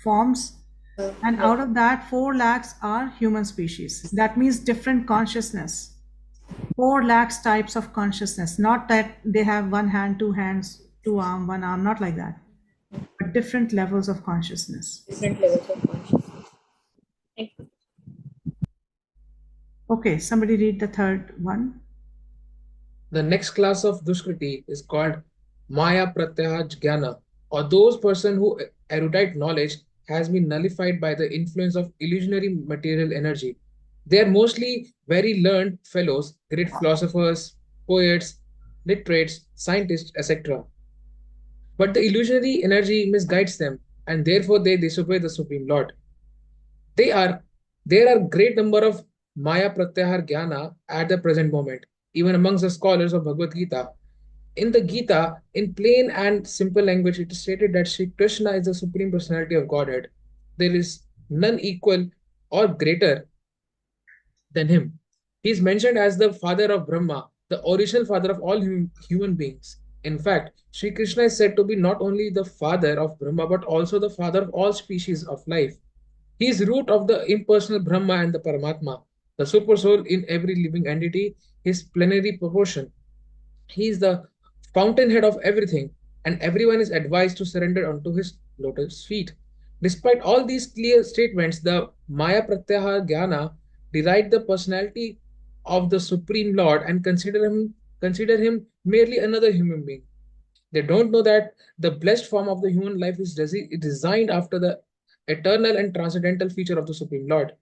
forms, and yeah. out of that 4 lakhs are human species. That means different consciousness. 4 lakhs types of consciousness, not that they have 1 hand, 2 hands, 2 arm, 1 arm, not like that, but different levels of consciousness. Different levels of consciousness. Thank you. Okay, somebody read the third one. The next class of Duskriti is called Maya Pratyaya Jnana, or those person who erudite knowledge has been nullified by the influence of illusionary material energy. They are mostly very learned fellows, great philosophers, poets, literates, scientists, etc. But the illusionary energy misguides them, and therefore they disobey the Supreme Lord. There are great number of Maya Pratyahar Jnana at the present moment, even amongst the scholars of Bhagavad Gita. In the Gita, in plain and simple language, it is stated that Sri Krishna is the Supreme Personality of Godhead. There is none equal or greater than him. He is mentioned as the father of Brahma, the original father of all human beings. In fact, Sri Krishna is said to be not only the father of Brahma but also the father of all species of life. He is root of the impersonal Brahma and the Paramatma, the super soul in every living entity, his plenary proportion. He is the fountainhead of everything, and everyone is advised to surrender unto his lotus feet. Despite all these clear statements, the Maya Pratyahar Jnana deride the personality of the Supreme Lord and consider him merely another human being. They don't know that the blessed form of the human life is designed after the eternal and transcendental feature of the Supreme Lord.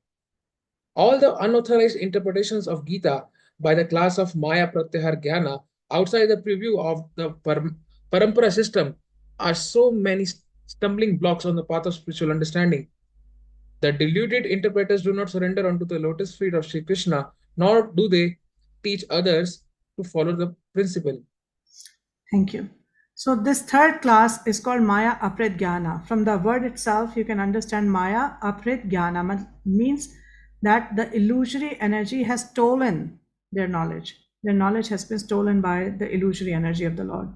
All the unauthorized interpretations of Gita by the class of Maya Pratyahar Jnana outside the preview of the Parampara system are so many stumbling blocks on the path of spiritual understanding. The deluded interpreters do not surrender unto the lotus feet of Sri Krishna, nor do they teach others to follow the principle. Thank you. So this third class is called Maya Aprit Jnana. From the word itself, you can understand Maya Aprit Jnana means that the illusory energy has stolen their knowledge. Their knowledge has been stolen by the illusory energy of the Lord.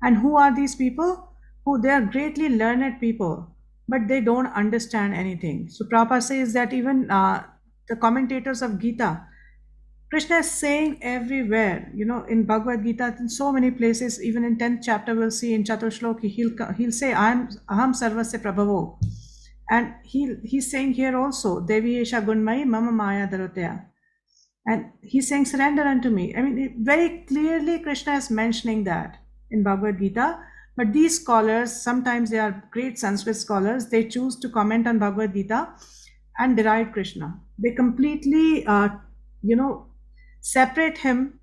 And who are these people? They are greatly learned people, but they don't understand anything. So Prabhupada says that even the commentators of Gita, Krishna is saying everywhere, in Bhagavad Gita, in so many places, even in 10th chapter, we'll see in Chatushloki, he'll say, Aham sarvasya prabhavo. And he's saying here also, Devi Esha Gunmai Mama Maya Daroteya. And he's saying, surrender unto me. I mean, very clearly Krishna is mentioning that in Bhagavad Gita. But these scholars, sometimes they are great Sanskrit scholars, they choose to comment on Bhagavad Gita and deride Krishna. They completely, separate him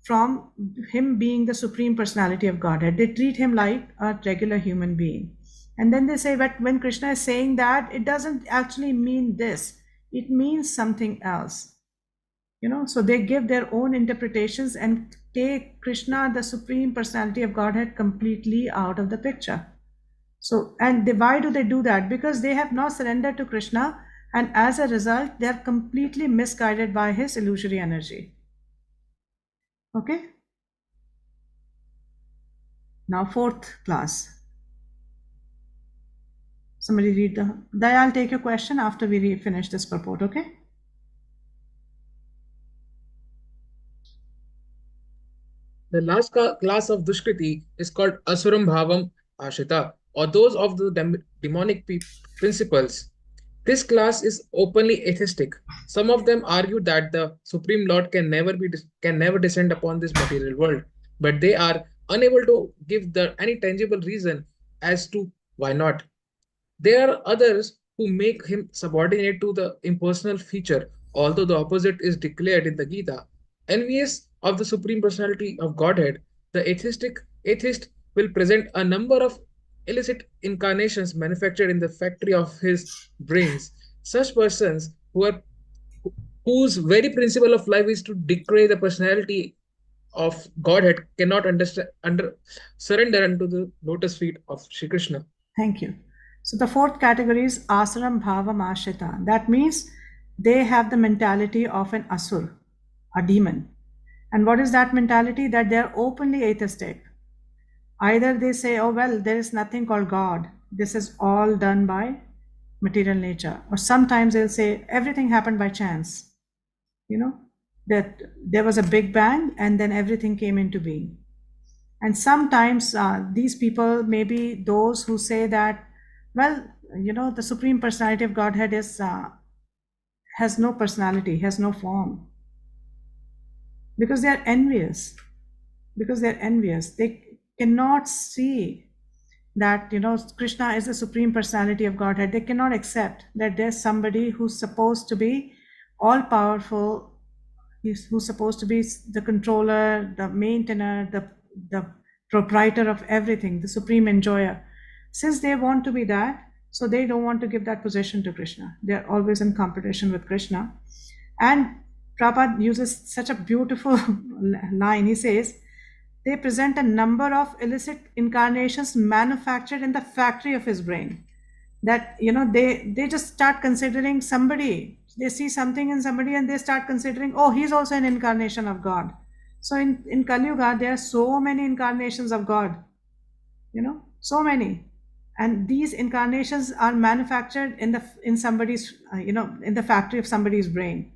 from him being the Supreme Personality of Godhead. They treat him like a regular human being. And then they say that when Krishna is saying that, it doesn't actually mean this. It means something else. So they give their own interpretations and take Krishna, the Supreme Personality of Godhead, completely out of the picture. So, why do they do that? Because they have not surrendered to Krishna, and as a result, they are completely misguided by his illusory energy. Okay? Now, fourth class. Somebody read I'll take your question after we finish this purport, okay? The last class of Dushkriti is called Asuram Bhavam Ashita, or those of the demonic principles. This class is openly atheistic. Some of them argue that the Supreme Lord can never descend upon this material world, but they are unable to give any tangible reason as to why not. There are others who make him subordinate to the impersonal feature, although the opposite is declared in the Gita. Envious of the Supreme Personality of Godhead, the atheist will present a number of illicit incarnations manufactured in the factory of his brains. Such persons whose very principle of life is to declare the personality of Godhead cannot surrender unto the lotus feet of Shri Krishna. Thank you. So the fourth category is Asaram Bhavam Ashrita. That means they have the mentality of an asur, a demon. And what is that mentality? That they are openly atheistic. Either they say, oh, well, there is nothing called God. This is all done by material nature. Or sometimes they'll say, everything happened by chance. You know, that there was a big bang and then everything came into being. And sometimes these people may be those who say that, well, the Supreme Personality of Godhead has no personality, has no form. Because they are envious. They cannot see that, Krishna is the Supreme Personality of Godhead. They cannot accept that there's somebody who's supposed to be all powerful, who's supposed to be the controller, the maintainer, the proprietor of everything, the supreme enjoyer. Since they want to be that, so they don't want to give that position to Krishna. They're always in competition with Krishna. And Prabhupada uses such a beautiful line. He says, they present a number of illicit incarnations manufactured in the factory of his brain. That, they just start considering somebody. They see something in somebody and they start considering, oh, he's also an incarnation of God. So in Kali Yuga, there are so many incarnations of God, so many. And these incarnations are manufactured in somebody's, in the factory of somebody's brain.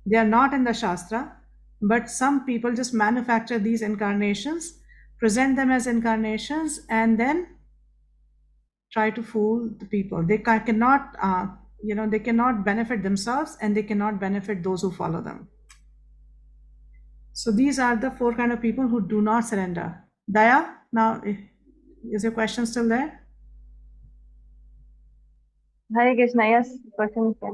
They are not in the Shastra, but some people just manufacture these incarnations, present them as incarnations, and then try to fool the people. They cannot, they cannot benefit themselves and they cannot benefit those who follow them. So these are the four kind of people who do not surrender. Daya, now is your question still there? Hare Krishna, yes, question is there.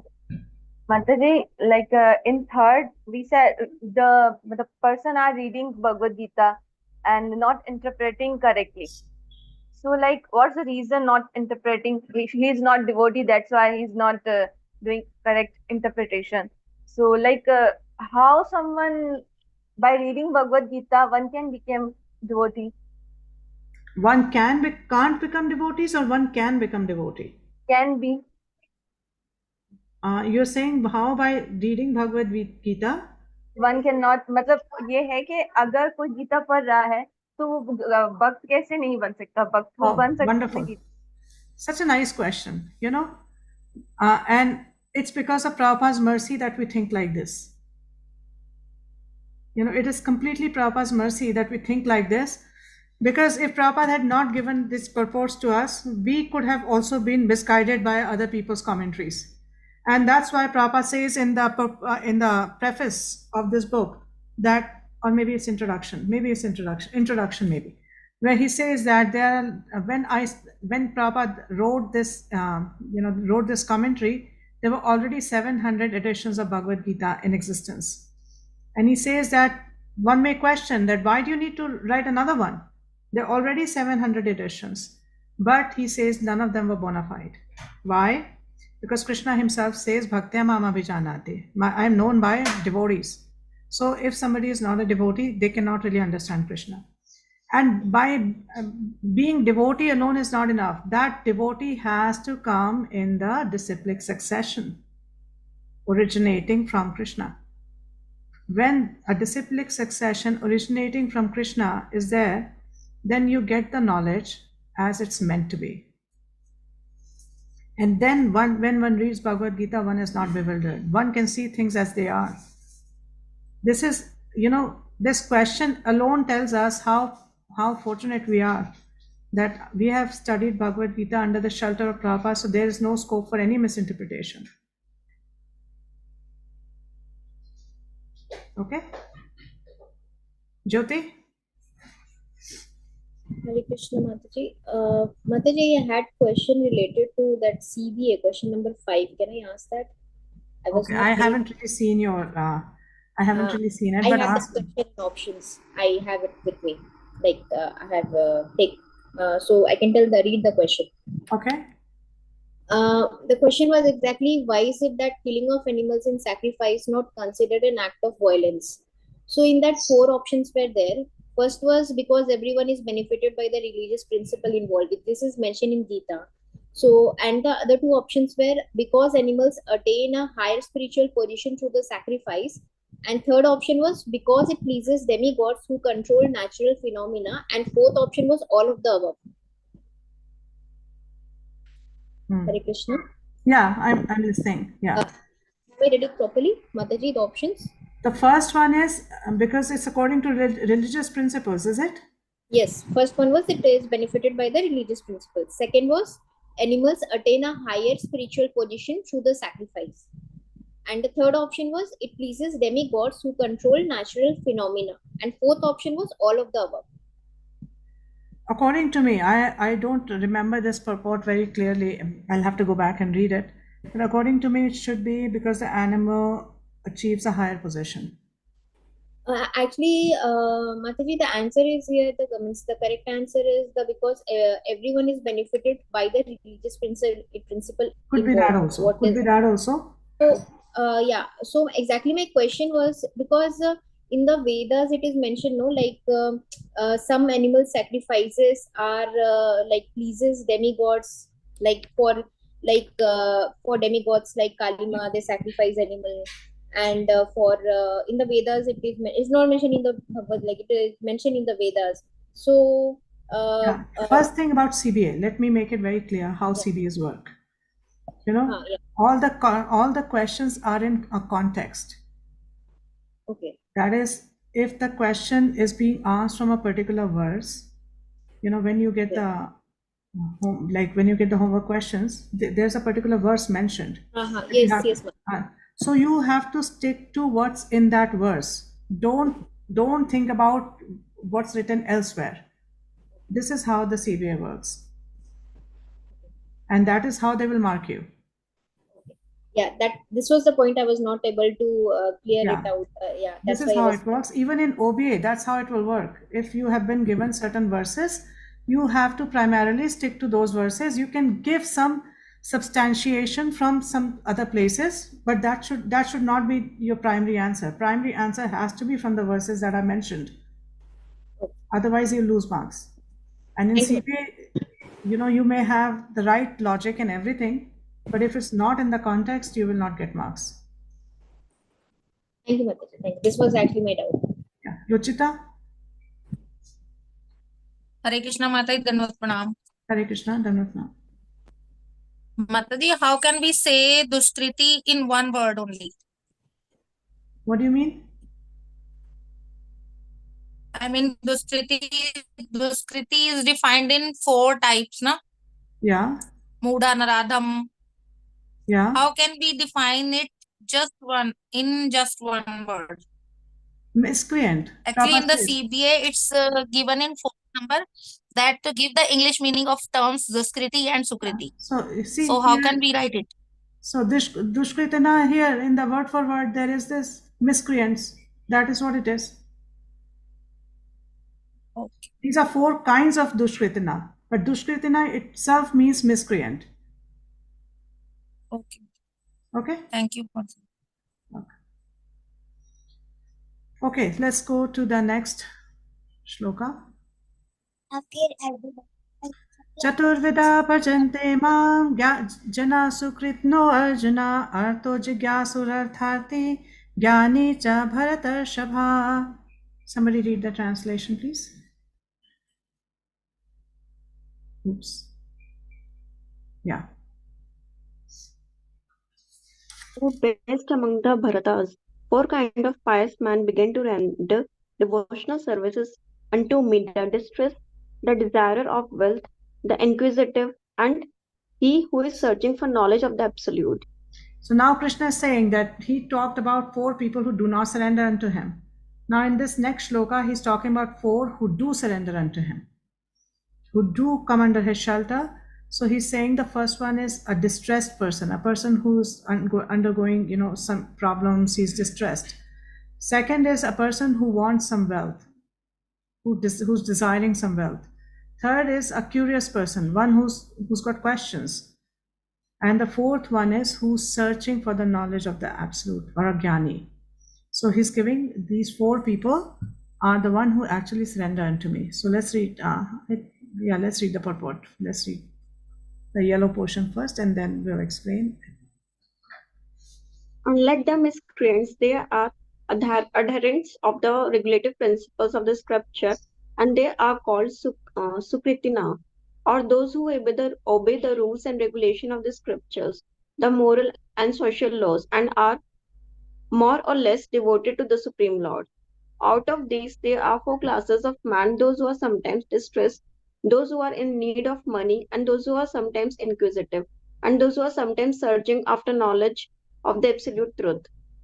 Mataji, like in third, we said the person are reading Bhagavad Gita and not interpreting correctly. So, like, what's the reason not interpreting? He is not devotee, that's why he's not doing correct interpretation. So, like, how someone by reading Bhagavad Gita one can become devotee? One can't become devotees, or one can become devotee? Can be. You're saying how by reading Bhagavad Gita? One cannot, मतलब ये है कि अगर कोई गीता पढ़ रहा है तो वो भक्त कैसे नहीं बन सकता? भक्त वो बन सकता है Wonderful. Such a nice question, and it's because of Prabhupada's mercy that we think like this. It is completely Prabhupada's mercy that we think like this, because if Prabhupada had not given this purports to us, we could have also been misguided by other people's commentaries. And that's why Prabhupada says in the preface of this book that, or maybe it's introduction, where he says that when Prabhupada wrote this, wrote this commentary, there were already 700 editions of Bhagavad Gita in existence. And he says that one may question that why do you need to write another one? There are already 700 editions. But he says none of them were bona fide. Why? Because Krishna himself says, Bhaktya Mama Vijanate. I am known by devotees. So if somebody is not a devotee, they cannot really understand Krishna. And by being devotee alone is not enough. That devotee has to come in the disciplic succession, originating from Krishna. When a disciplic succession originating from Krishna is there, then you get the knowledge as it's meant to be. And then when one reads Bhagavad Gita, one is not bewildered. One can see things as they are. This is, this question alone tells us how fortunate we are that we have studied Bhagavad Gita under the shelter of Prabhupada, so there is no scope for any misinterpretation. Okay? Jyoti? Hare Krishna, Mataji. Mataji, I had question related to that CBA, question number 5. Can I ask that? I was Okay, not I very. haven't really seen your, I haven't really seen it, I but have ask. the question options. I have it with me. Like I have so I can read the question. Okay. The question was exactly why is it that killing of animals in sacrifice not considered an act of violence? So in that 4 options were there. First was because everyone is benefited by the religious principle involved. This is mentioned in Gita. So and the other 2 options were because animals attain a higher spiritual position through the sacrifice. And third option was because it pleases demigods who control natural phenomena. And fourth option was all of the above. Hare Krishna. Yeah, I'm listening. Yeah. Have I read it properly, Mataji, the options? The first one is because it's according to religious principles, is it? Yes. First one was it is benefited by the religious principles. Second was animals attain a higher spiritual position through the sacrifice. And the third option was it pleases demigods who control natural phenomena. And fourth option was all of the above. According to me, I don't remember this purport very clearly. I'll have to go back and read it. But according to me, it should be because the animal achieves a higher position. Actually, Mataji, the answer is here. The correct answer is because everyone is benefited by the religious principle. Could be that also. Could be that also. So, yeah. So exactly my question was because in the Vedas it is mentioned, no, like some animal sacrifices are like pleases demigods, like for demigods like Kalima, they sacrifice animal, and for in the Vedas it's not mentioned in the Bhagavad, like it is mentioned in the Vedas. So Yeah. First thing about CBA, let me make it very clear how CBAs work. You know, all the questions are in a context. Okay. That is, if the question is being asked from a particular verse, you know, when you get the when you get the homework questions, there's a particular verse mentioned. Yes. So you have to stick to what's in that verse. Don't think about what's written elsewhere. This is how the CBA works, and that is how they will mark you. Yeah, this was the point I was not able to clear it out. This is how it works. Even in OBA, that's how it will work. If you have been given certain verses, you have to primarily stick to those verses. You can give some substantiation from some other places, but that should not be your primary answer. Primary answer has to be from the verses that are mentioned. Otherwise, you lose marks. And in CBA, you know, you may have the right logic and everything, but if it's not in the context, you will not get marks. Thank you, Mataji. Thank you. This was actually my doubt. Yeah. Ruchita? Hare Krishna Mataji, Dandavat Pranam. Hare Krishna, Dandavat Pranam. Mataji, how can we say Duskriti in one word only? What do you mean? I mean, Duskriti is defined in 4 types, na? Yeah. Muda, Naradham. Yeah. How can we define it in just one word? Miscreant. Actually, in the CBA, it's given in 4th number that to give the English meaning of terms Duskriti and Sukriti. So how can we write it? So Dushkritana here in the word for word, there is this miscreants. That is what it is. Okay. These are 4 kinds of Dushkritana. But Dushkritana itself means miscreant. Okay. Okay? Thank you. Okay, let's go to the next shloka. Chaturvida bhajante mam jana sukritno arjuna arto jigyasurartharti jnani cha bharatarshabha. Somebody read the translation, please. Oops. Yeah. O best among the Bharatas, 4 kind of pious men began to render devotional services unto me, the distressed the desirer of wealth, the inquisitive, and he who is searching for knowledge of the absolute. So now Krishna is saying that he talked about 4 people who do not surrender unto him. Now in this next shloka, he's talking about 4 who do surrender unto him, who do come under his shelter. So he's saying the first one is a distressed person, a person who's undergoing, some problems, he's distressed. Second is a person who wants some wealth, who's desiring some wealth. Third is a curious person, one who's got questions. And the fourth one is who's searching for the knowledge of the absolute, or a jnani. So he's giving these 4 people are the one who actually surrender unto me. So let's read. Let's read the purport. Let's read the yellow portion first, and then we'll explain. Unlike the miscreants, they are adherents of the regulative principles of the scripture, and they are called Sukritina, or those who obey the rules and regulation of the scriptures, the moral and social laws, and are more or less devoted to the Supreme Lord. Out of these, there are 4 classes of man: those who are sometimes distressed, those who are in need of money, and those who are sometimes inquisitive, and those who are sometimes searching after knowledge of the absolute truth.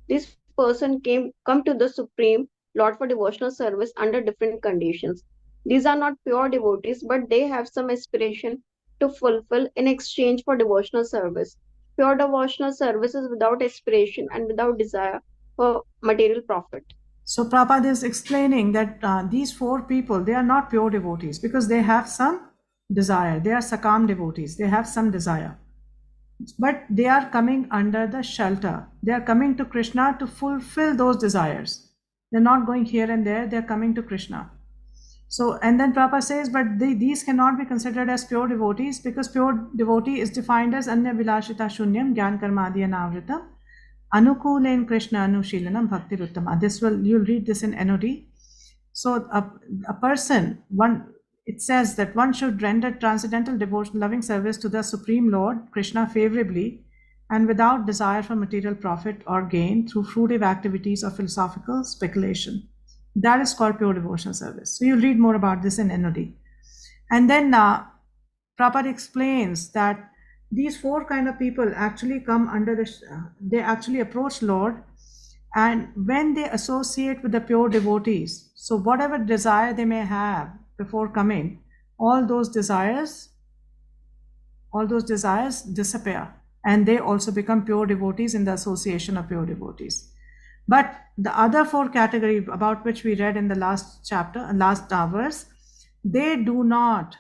This person come to the Supreme Lord for devotional service under different conditions. These are not pure devotees, but they have some aspiration to fulfill in exchange for devotional service. Pure devotional service is without aspiration and without desire for material profit. So Prabhupada is explaining that these 4 people, they are not pure devotees because they have some desire. They are sakam devotees. They have some desire. But they are coming under the shelter. They are coming to Krishna to fulfill those desires. They're not going here and there. They're coming to Krishna. So, and then Prabhupada says, but these cannot be considered as pure devotees because pure devotee is defined as anya vilashita shunyam gyan karmadi anavritam anukulen Krishna anushilanam bhakti ruttama. You'll read this in NOD. So a person, it says that one should render transcendental devotion, loving service to the Supreme Lord, Krishna, favorably and without desire for material profit or gain through fruitive activities or philosophical speculation. That is called pure devotional service. So you'll read more about this in NOD. And then Prabhupada explains that these 4 kind of people actually come under they actually approach Lord, and when they associate with the pure devotees, so whatever desire they may have before coming, all those desires disappear, and they also become pure devotees in the association of pure devotees. But the other 4 categories about which we read in the last chapter, last verse, they do not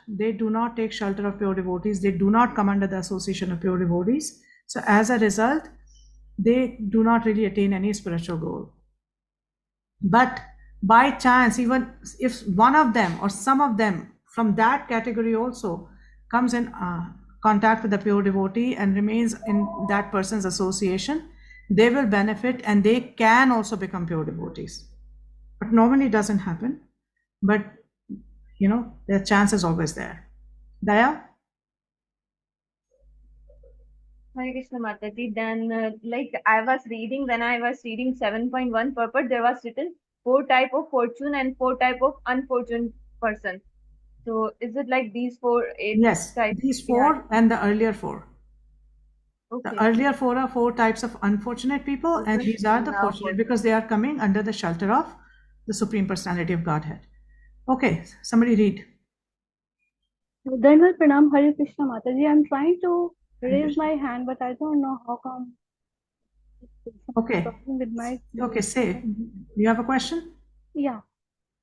take shelter of pure devotees. They do not come under the association of pure devotees. So as a result, they do not really attain any spiritual goal. But by chance, even if one of them or some of them from that category also comes in contact with the pure devotee and remains in that person's association, they will benefit and they can also become pure devotees. But normally it doesn't happen. But the chance is always there. Daya? Hare Krishna Mataji. Then, when I was reading 7.1 purport, there was written 4 type of fortune and 4 type of unfortunate person. So, is it like these 4? Yes, these 4 and the earlier 4. Okay. The earlier 4 are 4 types of unfortunate people, and these are the fortunate because they are coming under the shelter of the Supreme Personality of Godhead. Okay, somebody read. Dhanwar Pranam, Hare Krishna Mataji. I'm trying to raise my hand, but I don't know how come. Okay. Okay, say. You have a question? Yeah.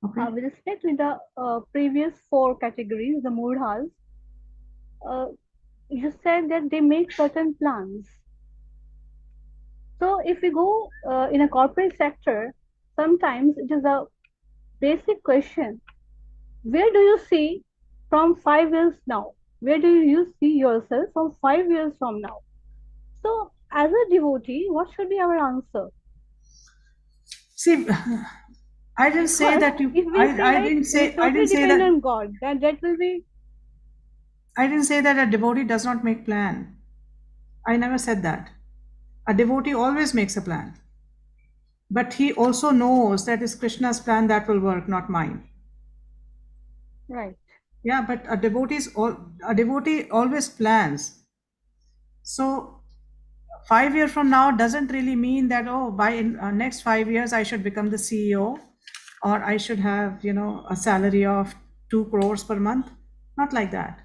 Okay. With respect to the previous 4 categories, the mudhas, you said that they make certain plans. So if we go in a corporate sector, sometimes it is a basic question: where do you see from 5 years now? Where do you see yourself from 5 years from now? So as a devotee, what should be our answer? See, I didn't say that you. I didn't say that. On God. That will be. I didn't say that a devotee does not make plan. I never said that. A devotee always makes a plan. But he also knows that it's Krishna's plan that will work, not mine. Right. Yeah, but a devotee always plans. So 5 years from now doesn't really mean that, oh, by next 5 years I should become the CEO, or I should have, a salary of 2 crores per month. Not like that.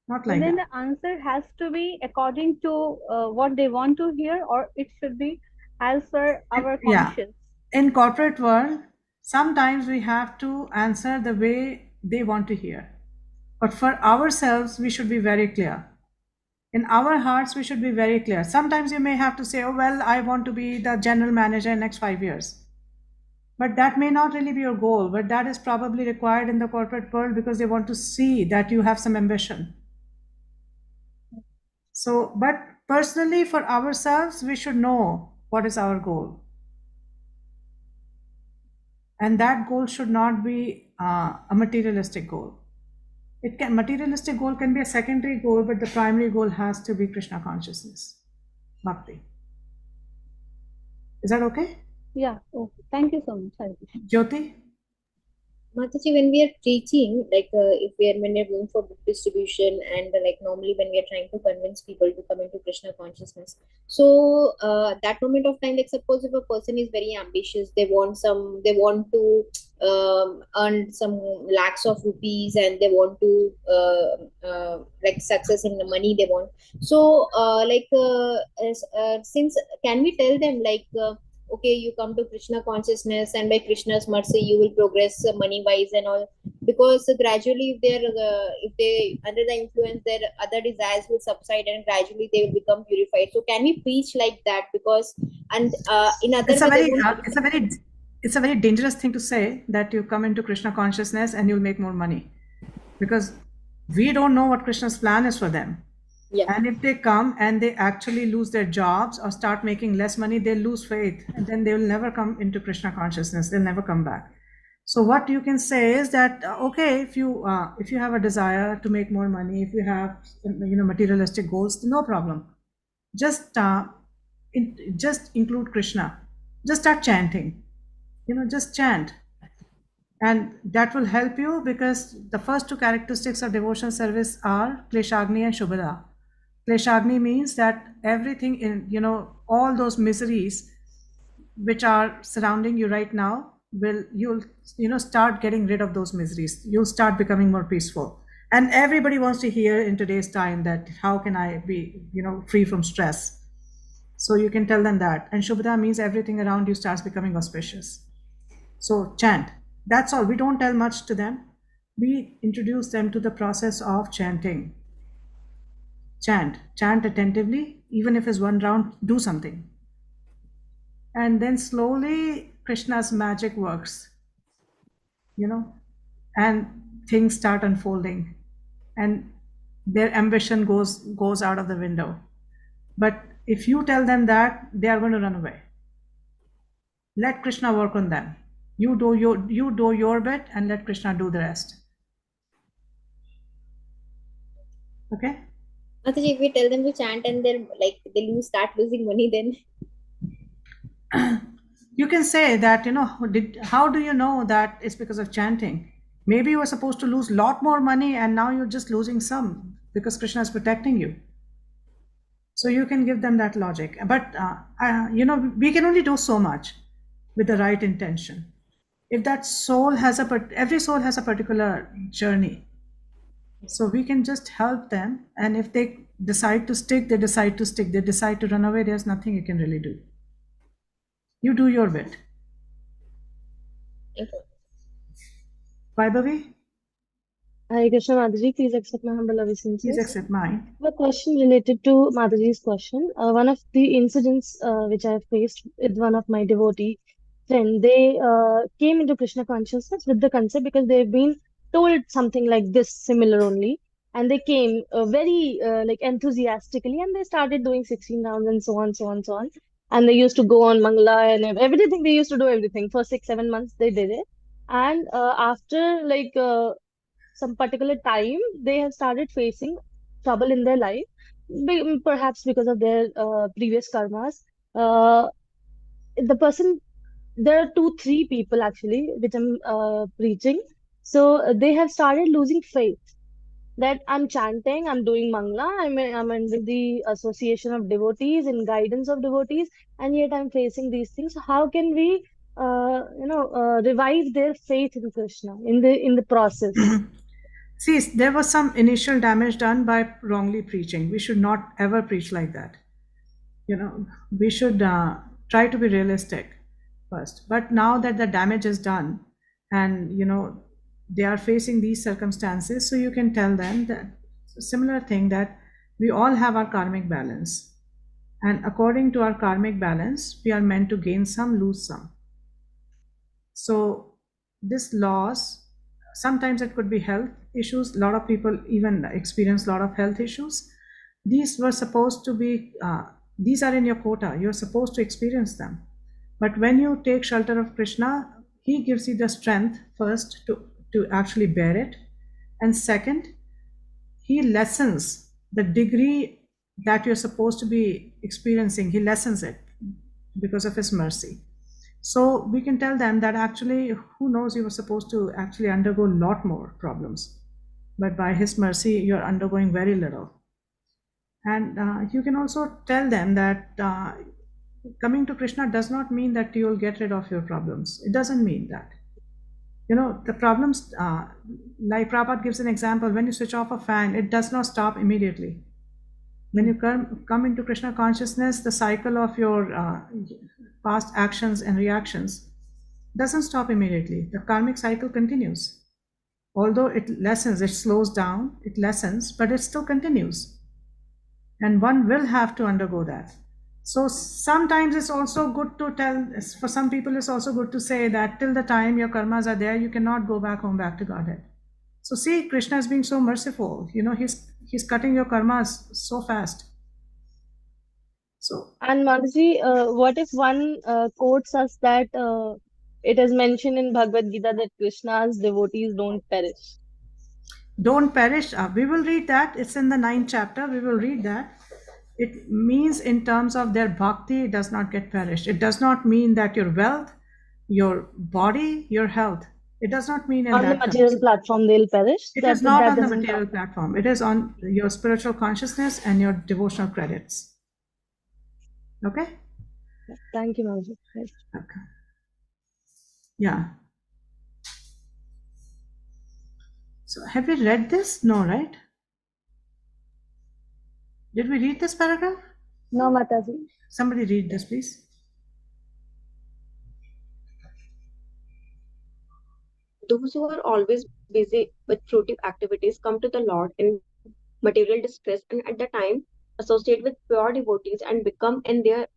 Not So like then that. the answer has to be according to what they want to hear, or it should be as per our Yeah. conscience. In corporate world, sometimes we have to answer the way they want to hear. But for ourselves, we should be very clear. In our hearts, we should be very clear. Sometimes you may have to say, oh, well, I want to be the general manager in next 5 years. But that may not really be your goal, but that is probably required in the corporate world because they want to see that you have some ambition. So, but personally, for ourselves, we should know what is our goal. And that goal should not be a materialistic goal. Materialistic goal can be a secondary goal, but the primary goal has to be Krishna consciousness, bhakti. Is that okay? Yeah. Okay. Thank you so much. Hare Krishna. Jyoti? Mataji, when we are preaching, like if we are when we are going for book distribution, and like normally when we are trying to convince people to come into Krishna consciousness, so that moment of time, like suppose if a person is very ambitious, they want to earn some lakhs of rupees, and they want to like success in the money they want. So since can we tell them like okay, you come to Krishna consciousness, and by Krishna's mercy you will progress money wise and all, because gradually if they under the influence, their other desires will subside, and gradually they will become purified. So can we preach like that? Because and in other It's a way they very, won't. it's a very dangerous thing to say that you come into Krishna consciousness and you'll make more money, because we don't know what Krishna's plan is for them. Yeah. And if they come and they actually lose their jobs or start making less money, they'll lose faith, and then they will never come into Krishna consciousness. They'll never come back. So what you can say is that okay, if you have a desire to make more money, if you have materialistic goals, no problem. Just just include Krishna. Just start chanting. Just chant, and that will help you, because the first two characteristics of devotion service are Kleshagni and Shubhada. Kleshagni means that everything in, all those miseries which are surrounding you right now, you'll start getting rid of those miseries. You'll start becoming more peaceful. And everybody wants to hear in today's time that how can I be, free from stress? So you can tell them that. And Shubhada means everything around you starts becoming auspicious. So chant. That's all. We don't tell much to them. We introduce them to the process of chanting. Chant attentively. Even if it's one round, do something. And then slowly Krishna's magic works, and things start unfolding, and their ambition goes out of the window. But if you tell them that, they are going to run away. Let Krishna work on them. You do your bit, and let Krishna do the rest. Okay? Mataji, if we tell them to chant and they're like start losing money, then you can say that, how do you know that it's because of chanting? Maybe you were supposed to lose a lot more money, and now you're just losing some because Krishna is protecting you. So you can give them that logic. But, we can only do so much with the right intention. If that soul every soul has a particular journey. So we can just help them. And if they decide to stick, they decide to stick. They decide to run away, there's nothing you can really do. You do your bit. Vaibhavi? Hare Krishna Mataji, please accept my humble obeisances. Please accept mine. A question related to Mataji's question. One of the incidents which I have faced with one of my devotee friend, they came into Krishna consciousness with the concept because they've been told something like this similar only, and they came very like enthusiastically, and they started doing 16 rounds and so on, so on, so on. And they used to go on Mangala and everything. They used to do everything for 6-7 months. They did it, and after like some particular time, they have started facing trouble in their life, perhaps because of their previous karmas. The person there are three people actually which I'm preaching. So they have started losing faith that I'm chanting, I'm doing mangla, I'm under the association of devotees and guidance of devotees, and yet I'm facing these things. How can we, revive their faith in Krishna in the process? See, there was some initial damage done by wrongly preaching. We should not ever preach like that. We should try to be realistic first. But now that the damage is done, and they are facing these circumstances, so you can tell them that similar thing, that we all have our karmic balance, and according to our karmic balance, we are meant to gain some, lose some. So this loss, sometimes it could be health issues. A lot of people even experience a lot of health issues. These were supposed to be, these are in your quota. You're supposed to experience them. But when you take shelter of Krishna, he gives you the strength first to actually bear it. And second, he lessens the degree that you're supposed to be experiencing. He lessens it because of his mercy. So we can tell them that actually, who knows, you were supposed to actually undergo a lot more problems. But by his mercy, you're undergoing very little. And you can also tell them that coming to Krishna does not mean that you'll get rid of your problems. It doesn't mean that. The problems, like Prabhupada gives an example, when you switch off a fan, it does not stop immediately. When you come into Krishna consciousness, the cycle of your past actions and reactions doesn't stop immediately. The karmic cycle continues. Although it lessens, it slows down, it lessens, but it still continues. And one will have to undergo that. So sometimes it's also good to tell, for some people it's also good to say that till the time your karmas are there, you cannot go back home, back to Godhead. So see, Krishna is being so merciful. He's cutting your karmas so fast. And Mataji, what if one quotes us that it is mentioned in Bhagavad Gita that Krishna's devotees don't perish? Don't perish. We will read that. It's in the 9th chapter. We will read that. It means in terms of their bhakti, it does not get perished. It does not mean that your wealth, your body, your health, it does not mean in on the material platform they'll perish. It is not on the material platform. It is on your spiritual consciousness and your devotional credits. Okay? Thank you, Mataji. Okay. Yeah. So have we read this? No, right? Did we read this paragraph? No, Mataji. Somebody read this, please. Those who are always busy with fruitive activities come to the Lord in material distress, and at the time associate with pure devotees and become in their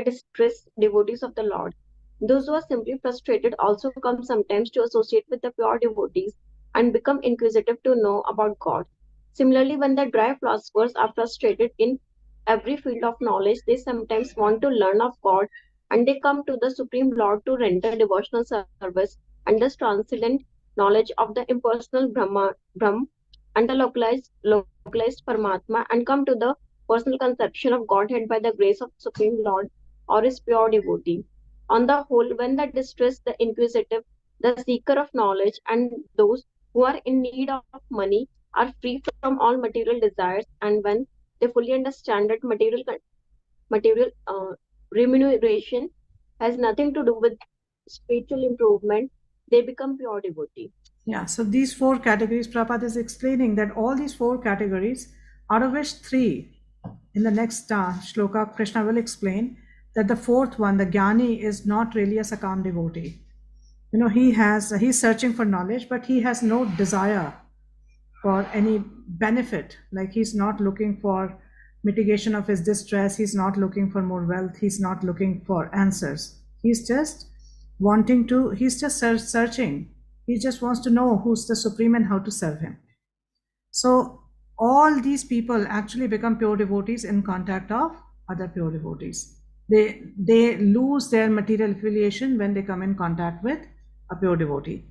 distress devotees of the Lord. Those who are simply frustrated also come sometimes to associate with the pure devotees and become inquisitive to know about God. Similarly, when the dry philosophers are frustrated in every field of knowledge, they sometimes want to learn of God, and they come to the Supreme Lord to render devotional service and thus transcendent knowledge of the impersonal Brahm and the localized Paramatma, and come to the personal conception of Godhead by the grace of Supreme Lord or his pure devotee. On the whole, when the distressed, the inquisitive, the seeker of knowledge, and those who are in need of money are free from all material desires, and when they fully understand that material remuneration has nothing to do with spiritual improvement, they become pure devotee. Yeah, so these 4 categories, Prabhupada is explaining that all these 4 categories, out of which 3, in the next shloka, Krishna will explain that the 4th one, the Jnani, is not really a Sakam devotee. He's searching for knowledge, but he has no desire for any benefit. Like he's not looking for mitigation of his distress, he's not looking for more wealth, he's not looking for answers. He's just searching. He just wants to know who's the Supreme and how to serve him. So all these people actually become pure devotees in contact of other pure devotees. They lose their material affiliation when they come in contact with a pure devotee.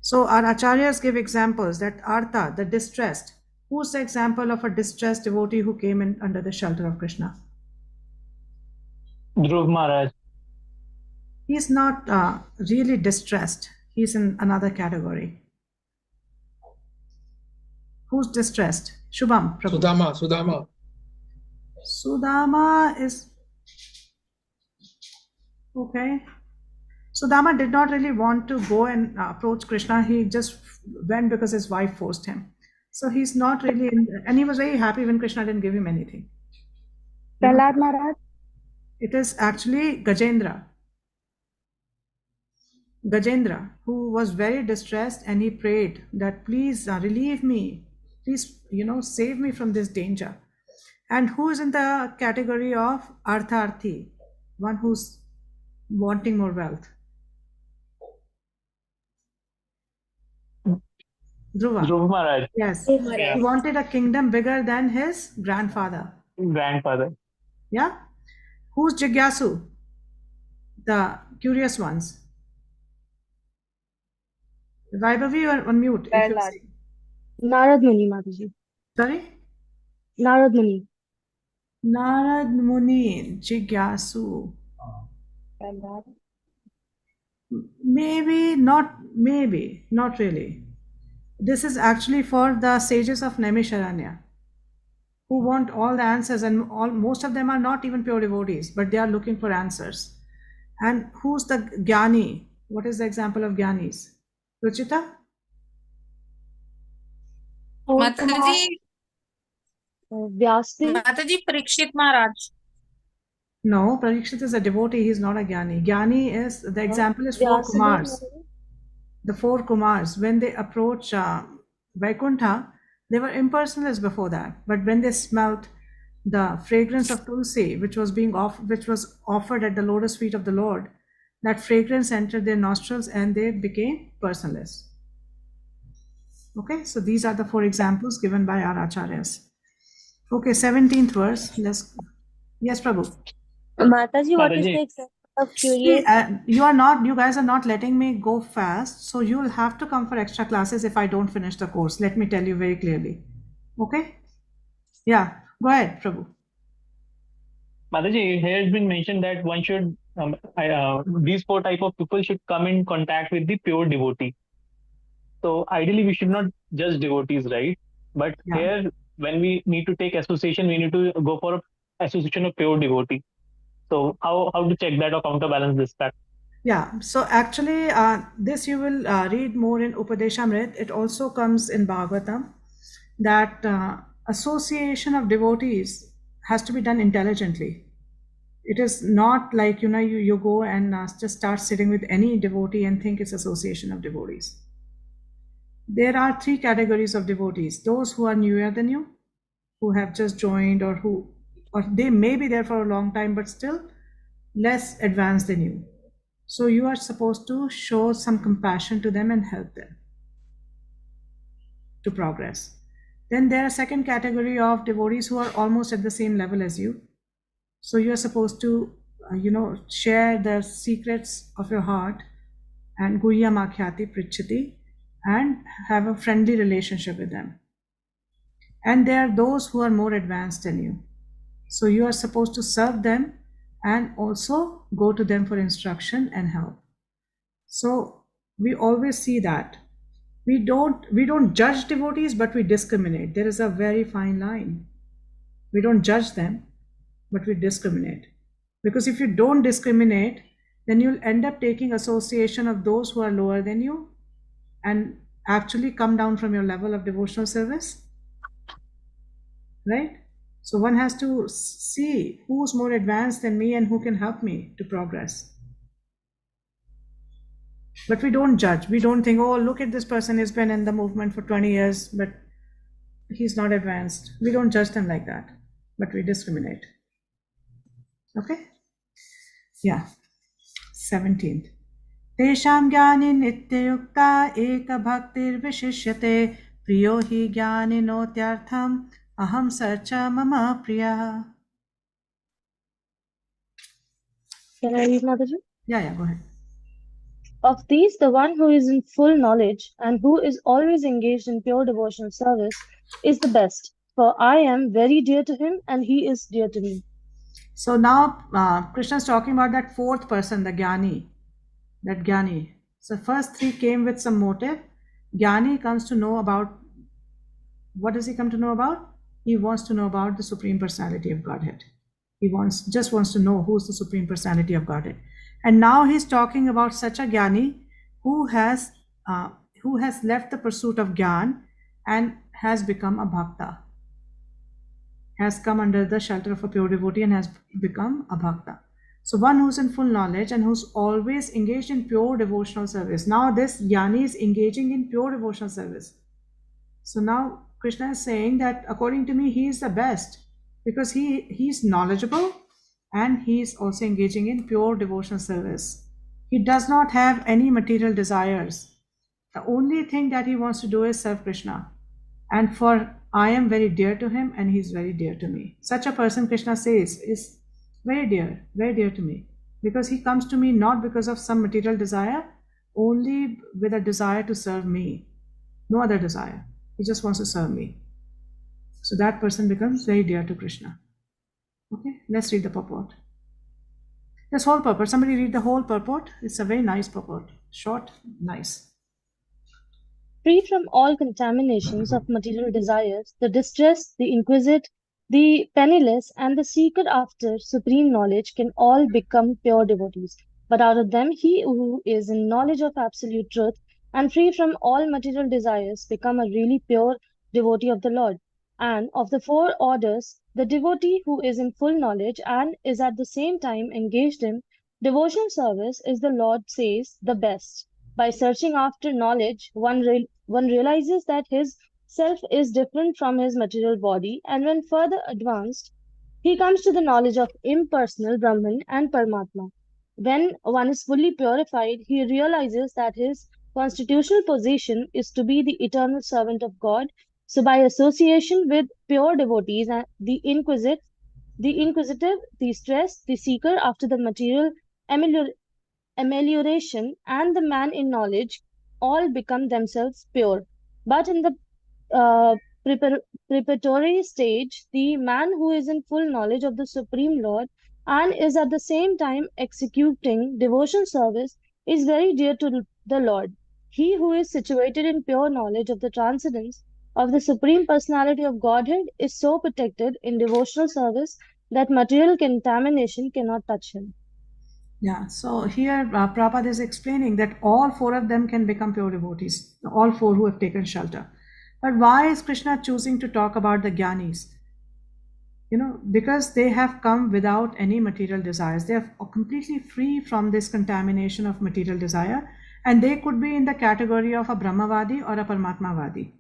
So our acharyas give examples that Artha, the distressed, who's the example of a distressed devotee who came in under the shelter of Krishna? Dhruv Maharaj. He's not really distressed. He's in another category. Who's distressed? Shubham, Prabhu. Sudama. Sudama is okay. Sudama did not really want to go and approach Krishna. He just went because his wife forced him. So he's not really, and he was very happy when Krishna didn't give him anything. Prahlad Maharaj? It is actually Gajendra. Gajendra, who was very distressed, and he prayed that please relieve me, please, save me from this danger. And who is in the category of Artharthi, one who's wanting more wealth? Dhruva Maharaj. Yes. Dhruva Maharaj. He wanted a kingdom bigger than his grandfather. Yeah. Who's Jigyasu? The curious ones. Vaibhavi, you are on mute. If you're saying. Narad Muni, Mataji. Sorry? Narad Muni. Narad Muni, Jigyasu. Maybe, not really. This is actually for the sages of Naimisharanya, who want all the answers, and most of them are not even pure devotees, but they are looking for answers. And who's the Jnani? What is the example of Jnanis? Ruchita? Mataji, Vyasdev. Mataji Parikshit Maharaj. No, Parikshit is a devotee. He's not a Jnani. Jnani is, the example is four Kumars. The four Kumars, when they approach Vaikuntha, they were impersonalists before that. But when they smelt the fragrance of Tulsi, which was offered at the lotus feet of the Lord, that fragrance entered their nostrils and they became personalists. Okay, so these are the four examples given by our acharyas. Okay, 17th verse. Yes, Prabhu. Mataji, what is the example of curious? You guys are not letting me go fast, so you will have to come for extra classes if I don't finish the course. Let me tell you very clearly. Okay? Yeah, go ahead, Prabhu. Mataji, here has been mentioned that one should, these four type of people should come in contact with the pure devotee. So ideally, we should not judge devotees, right? But here, when we need to take association, we need to go for association of pure devotee. So how to check that or counterbalance this fact? Yeah, so actually this you will read more in Upadeshamrit. It also comes in Bhagavatam that association of devotees has to be done intelligently. It is not like, you go and just start sitting with any devotee and think it's association of devotees. There are three categories of devotees: those who are newer than you, who have just joined, or they may be there for a long time but still less advanced than you. So you are supposed to show some compassion to them and help them to progress. Then there are second category of devotees who are almost at the same level as you. So you are supposed to, share the secrets of your heart and guhya makhyati prichati and have a friendly relationship with them. And there are those who are more advanced than you. So you are supposed to serve them and also go to them for instruction and help. So we always see that. We don't judge devotees, but we discriminate. There is a very fine line. We don't judge them, but we discriminate. Because if you don't discriminate, then you'll end up taking association of those who are lower than you and actually come down from your level of devotional service. Right? So one has to see who's more advanced than me and who can help me to progress. But we don't judge. We don't think, oh, look at this person, has been in the movement for 20 years, but he's not advanced. We don't judge them like that, but we discriminate. Okay? Yeah. 17th. Tesham gyani nityayukta eka bhaktir vishishyate priyo hi gyani notyartham aham sarcha mama priya. Can I read, Mataji? Yeah, go ahead. Of these, the one who is in full knowledge and who is always engaged in pure devotional service is the best, for I am very dear to him and he is dear to me. So now Krishna is talking about that fourth person, the Jnani. that Jnani. So first three came with some motive. Jnani comes to know about, what does he come to know about? He wants to know about the Supreme Personality of Godhead. He just wants to know who's the Supreme Personality of Godhead. And now he's talking about such a Jnani who has left the pursuit of Gyan and has become a Bhakta, has come under the shelter of a pure devotee and has become a Bhakta. So one who's in full knowledge and who's always engaged in pure devotional service. Now this Jnani is engaging in pure devotional service. So now Krishna is saying that according to me, he is the best because he's knowledgeable and he's also engaging in pure devotional service. He does not have any material desires. The only thing that he wants to do is serve Krishna. And for I am very dear to him and he's very dear to me. Such a person, Krishna says, is very dear to me. Because he comes to me not because of some material desire, only with a desire to serve me. No other desire. He just wants to serve me. So that person becomes very dear to Krishna. Okay, let's read the purport. This whole purport, somebody read the whole purport. It's a very nice purport. Short, nice. Free from all contaminations of material desires, the distressed, the inquisitive, the penniless, and the seeker after supreme knowledge can all become pure devotees. But out of them, he who is in knowledge of absolute truth and free from all material desires become a really pure devotee of the Lord. And of the four orders, the devotee who is in full knowledge and is at the same time engaged in devotional service is, the Lord says, the best. By searching after knowledge, one realizes that his self is different from his material body, and when further advanced, he comes to the knowledge of impersonal Brahman and Paramatma. When one is fully purified, he realizes that his constitutional position is to be the eternal servant of God. So, by association with pure devotees, the inquisitive, the stressed, the seeker after the material amelioration, and the man in knowledge all become themselves pure. But in the uh, preparatory stage, the man who is in full knowledge of the Supreme Lord and is at the same time executing devotion service is very dear to the Lord. He who is situated in pure knowledge of the transcendence of the Supreme Personality of Godhead is so protected in devotional service that material contamination cannot touch him. Yeah, so here Prabhupada is explaining that all four of them can become pure devotees, all four who have taken shelter. But why is Krishna choosing to talk about the Jnanis? Because they have come without any material desires. They are completely free from this contamination of material desire, and they could be in the category of a Brahmavadi or a Paramatmavadi.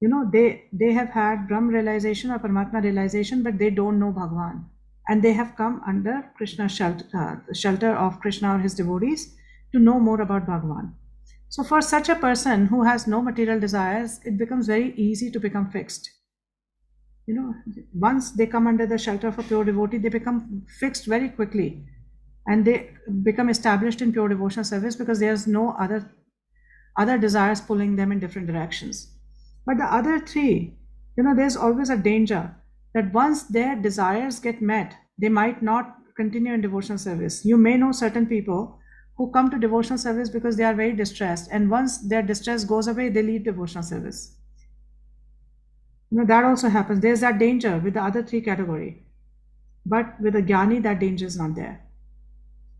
They have had Brahm realization or Paramatma realization, but they don't know Bhagwan. And they have come under Krishna's shelter of Krishna or his devotees to know more about Bhagwan. So for such a person who has no material desires, it becomes very easy to become fixed. Once they come under the shelter of a pure devotee, they become fixed very quickly. And they become established in pure devotional service because there's no other desires pulling them in different directions. But the other three, there's always a danger that once their desires get met, they might not continue in devotional service. You may know certain people who come to devotional service because they are very distressed, and once their distress goes away, they leave devotional service. That also happens. There's that danger with the other three category. But with a Jnani, that danger is not there.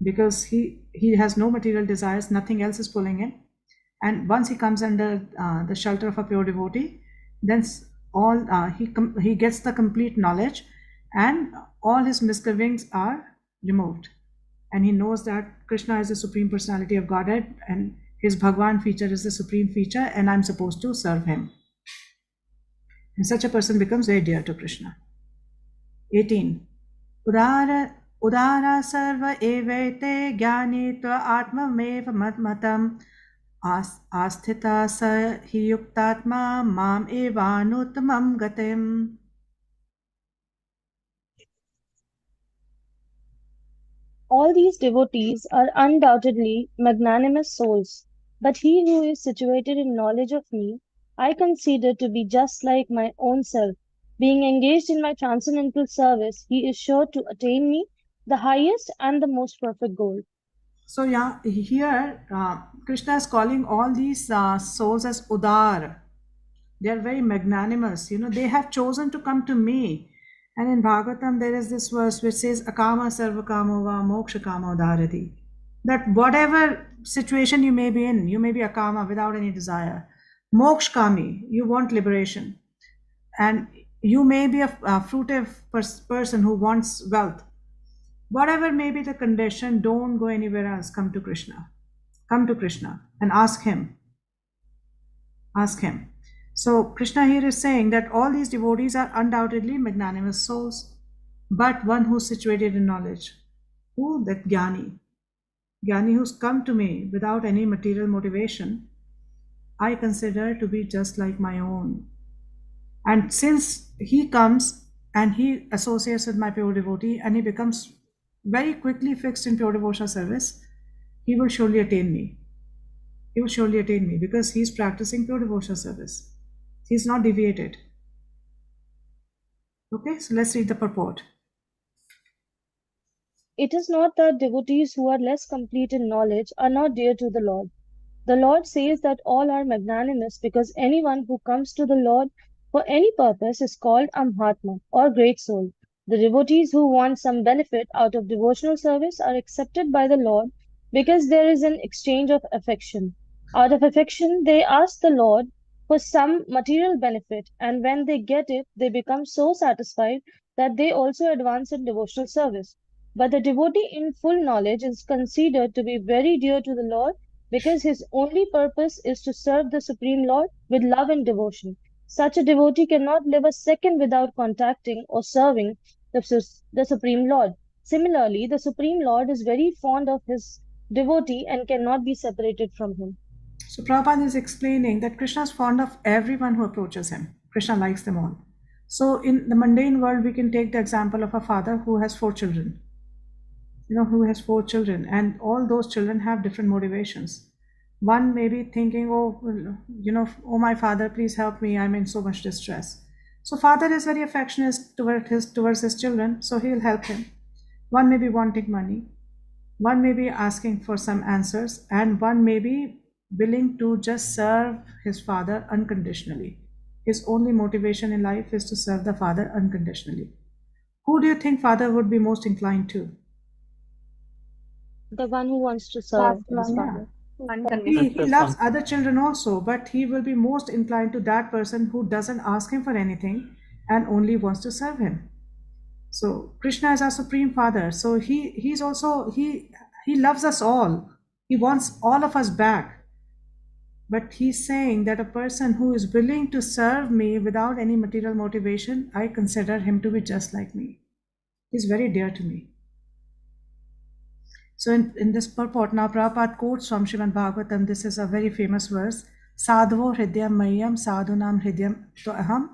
Because he has no material desires, nothing else is pulling in. And once he comes under the shelter of a pure devotee, then he gets the complete knowledge and all his misgivings are removed. And he knows that Krishna is the Supreme Personality of Godhead and his Bhagwan feature is the supreme feature and I'm supposed to serve him. And such a person becomes very dear to Krishna. 18. Udara sarva evete jnani tva atmameva matmatam asthita sa hi yuktatma mam evanuttamam gatim. All these devotees are undoubtedly magnanimous souls, but he who is situated in knowledge of me, I consider to be just like my own self. Being engaged in my transcendental service, he is sure to attain me, the highest and the most perfect goal. So yeah, here Krishna is calling all these souls as Udar. They are very magnanimous. They have chosen to come to me. And in Bhagavatam, there is this verse which says, Akama sarvakamo va moksha kama udharati. That whatever situation you may be in, you may be akama without any desire. Moksha kami, you want liberation. And you may be a fruitive person who wants wealth. Whatever may be the condition, don't go anywhere else. Come to Krishna. Come to Krishna and ask him. Ask him. So Krishna here is saying that all these devotees are undoubtedly magnanimous souls, but one who's situated in knowledge. Who? That Jnani. Jnani who's come to me without any material motivation, I consider to be just like my own. And since he comes and he associates with my pure devotee and he becomes very quickly fixed in pure devotional service, he will surely attain me. He will surely attain me because he is practicing pure devotional service. He is not deviated. Okay, so let's read the purport. It is not that devotees who are less complete in knowledge are not dear to the Lord. The Lord says that all are magnanimous because anyone who comes to the Lord for any purpose is called a Mahatma or great soul. The devotees who want some benefit out of devotional service are accepted by the Lord because there is an exchange of affection. Out of affection, they ask the Lord for some material benefit, and when they get it, they become so satisfied that they also advance in devotional service. But the devotee in full knowledge is considered to be very dear to the Lord because his only purpose is to serve the Supreme Lord with love and devotion. Such a devotee cannot live a second without contacting or serving the Supreme Lord. Similarly, the Supreme Lord is very fond of his devotee and cannot be separated from him. So Prabhupada is explaining that Krishna is fond of everyone who approaches him. Krishna likes them all. So in the mundane world, we can take the example of a father who has 4 children. Who has 4 children, and all those children have different motivations. One may be thinking, oh my father, please help me, I'm in so much distress. So father is very affectionate towards his children, so he'll help him. One may be wanting money, one may be asking for some answers, and one may be willing to just serve his father unconditionally. His only motivation in life is to serve the father unconditionally. Who do you think father would be most inclined to? The one who wants to serve his father. He loves other children also, but he will be most inclined to that person who doesn't ask him for anything and only wants to serve him. So Krishna is our Supreme Father. So he loves us all. He wants all of us back. But he's saying that a person who is willing to serve me without any material motivation, I consider him to be just like me. He's very dear to me. So in this purport, now Prabhupada quotes from Srimad Bhagavatam, this is a very famous verse, Sadhavo hridyam mayam sadhunam hridyam to aham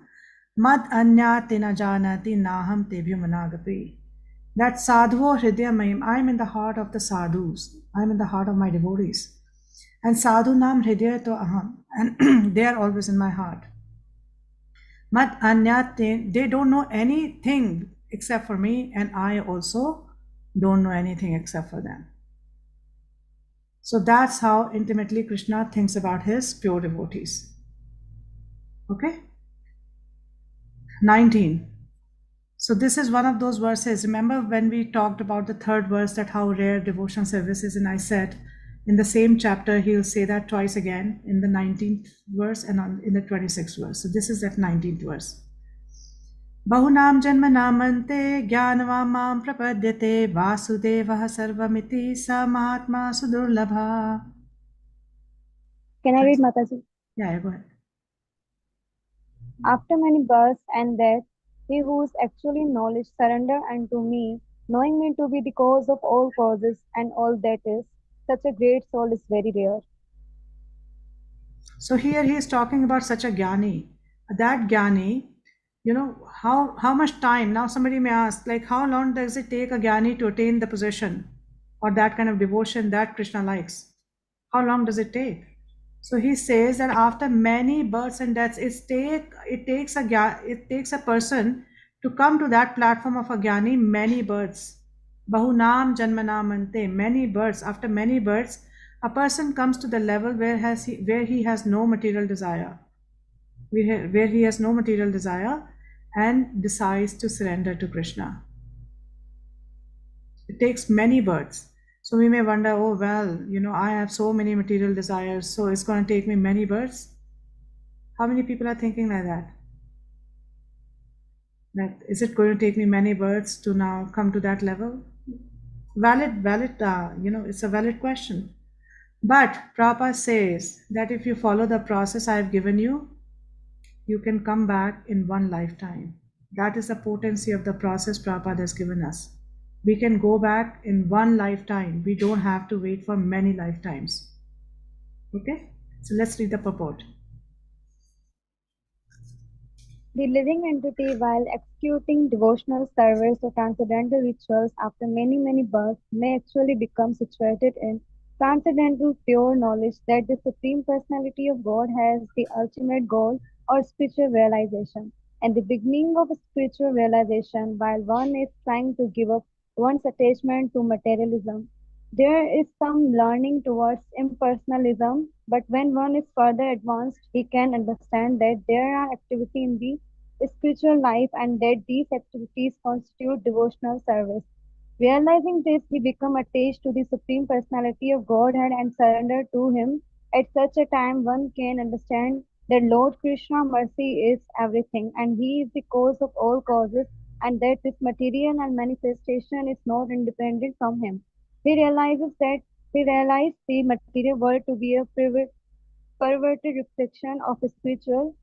mad anya tena janati naham tebhyo managapi. That Sadhavo hridyam mayam, I am in the heart of the sadhus, I am in the heart of my devotees. And sadhunam hridya to aham, and they are always in my heart. Mad anya, they don't know anything except for me, and I also don't know anything except for them. So that's how intimately Krishna thinks about his pure devotees. Okay? 19. So this is one of those verses. Remember when we talked about the 3rd verse, that how rare devotion service is, and I said in the same chapter he'll say that twice again in the 19th verse and in the 26th verse. So this is that 19th verse. Bahunam janma namante jnanvam mam prapadyate vasudevah sarvamiti sa mahatma sudurlabha. Can I read, Mataji? Yeah, go ahead. After many births and deaths, he who is actually in knowledge surrender unto me, knowing me to be the cause of all causes and all that is, such a great soul is very rare. So here he is talking about such a jnani. That jnani, how much time? Now somebody may ask, like, how long does it take a jnani to attain the position or that kind of devotion that Krishna likes? How long does it take? So he says that after many births and deaths, it takes a person to come to that platform of a jnani many births. Bahunam janmanamante, many births. After many births, a person comes to the level where he has no material desire, where he has no material desire and decides to surrender to Krishna. It takes many births. So we may wonder, oh, well, I have so many material desires, so it's going to take me many births. How many people are thinking like that? That is it going to take me many births to now come to that level? Valid, it's a valid question. But Prabhupada says that if you follow the process I have given you, you can come back in one lifetime. That is the potency of the process Prabhupada has given us. We can go back in one lifetime. We don't have to wait for many lifetimes. Okay? So let's read the purport. The living entity, while executing devotional service or transcendental rituals after many, many births, may actually become situated in transcendental pure knowledge that the Supreme Personality of God has the ultimate goal or spiritual realization. And the beginning of spiritual realization, while one is trying to give up one's attachment to materialism, there is some learning towards impersonalism, but when one is further advanced, he can understand that there are activity in the spiritual life and that these activities constitute devotional service. Realizing this, he become attached to the Supreme Personality of Godhead and surrender to Him. At such a time, one can understand that Lord Krishna mercy is everything, and He is the cause of all causes, and that this material and manifestation is not independent from Him. He realized the material world to be a perverted reflection of a spiritual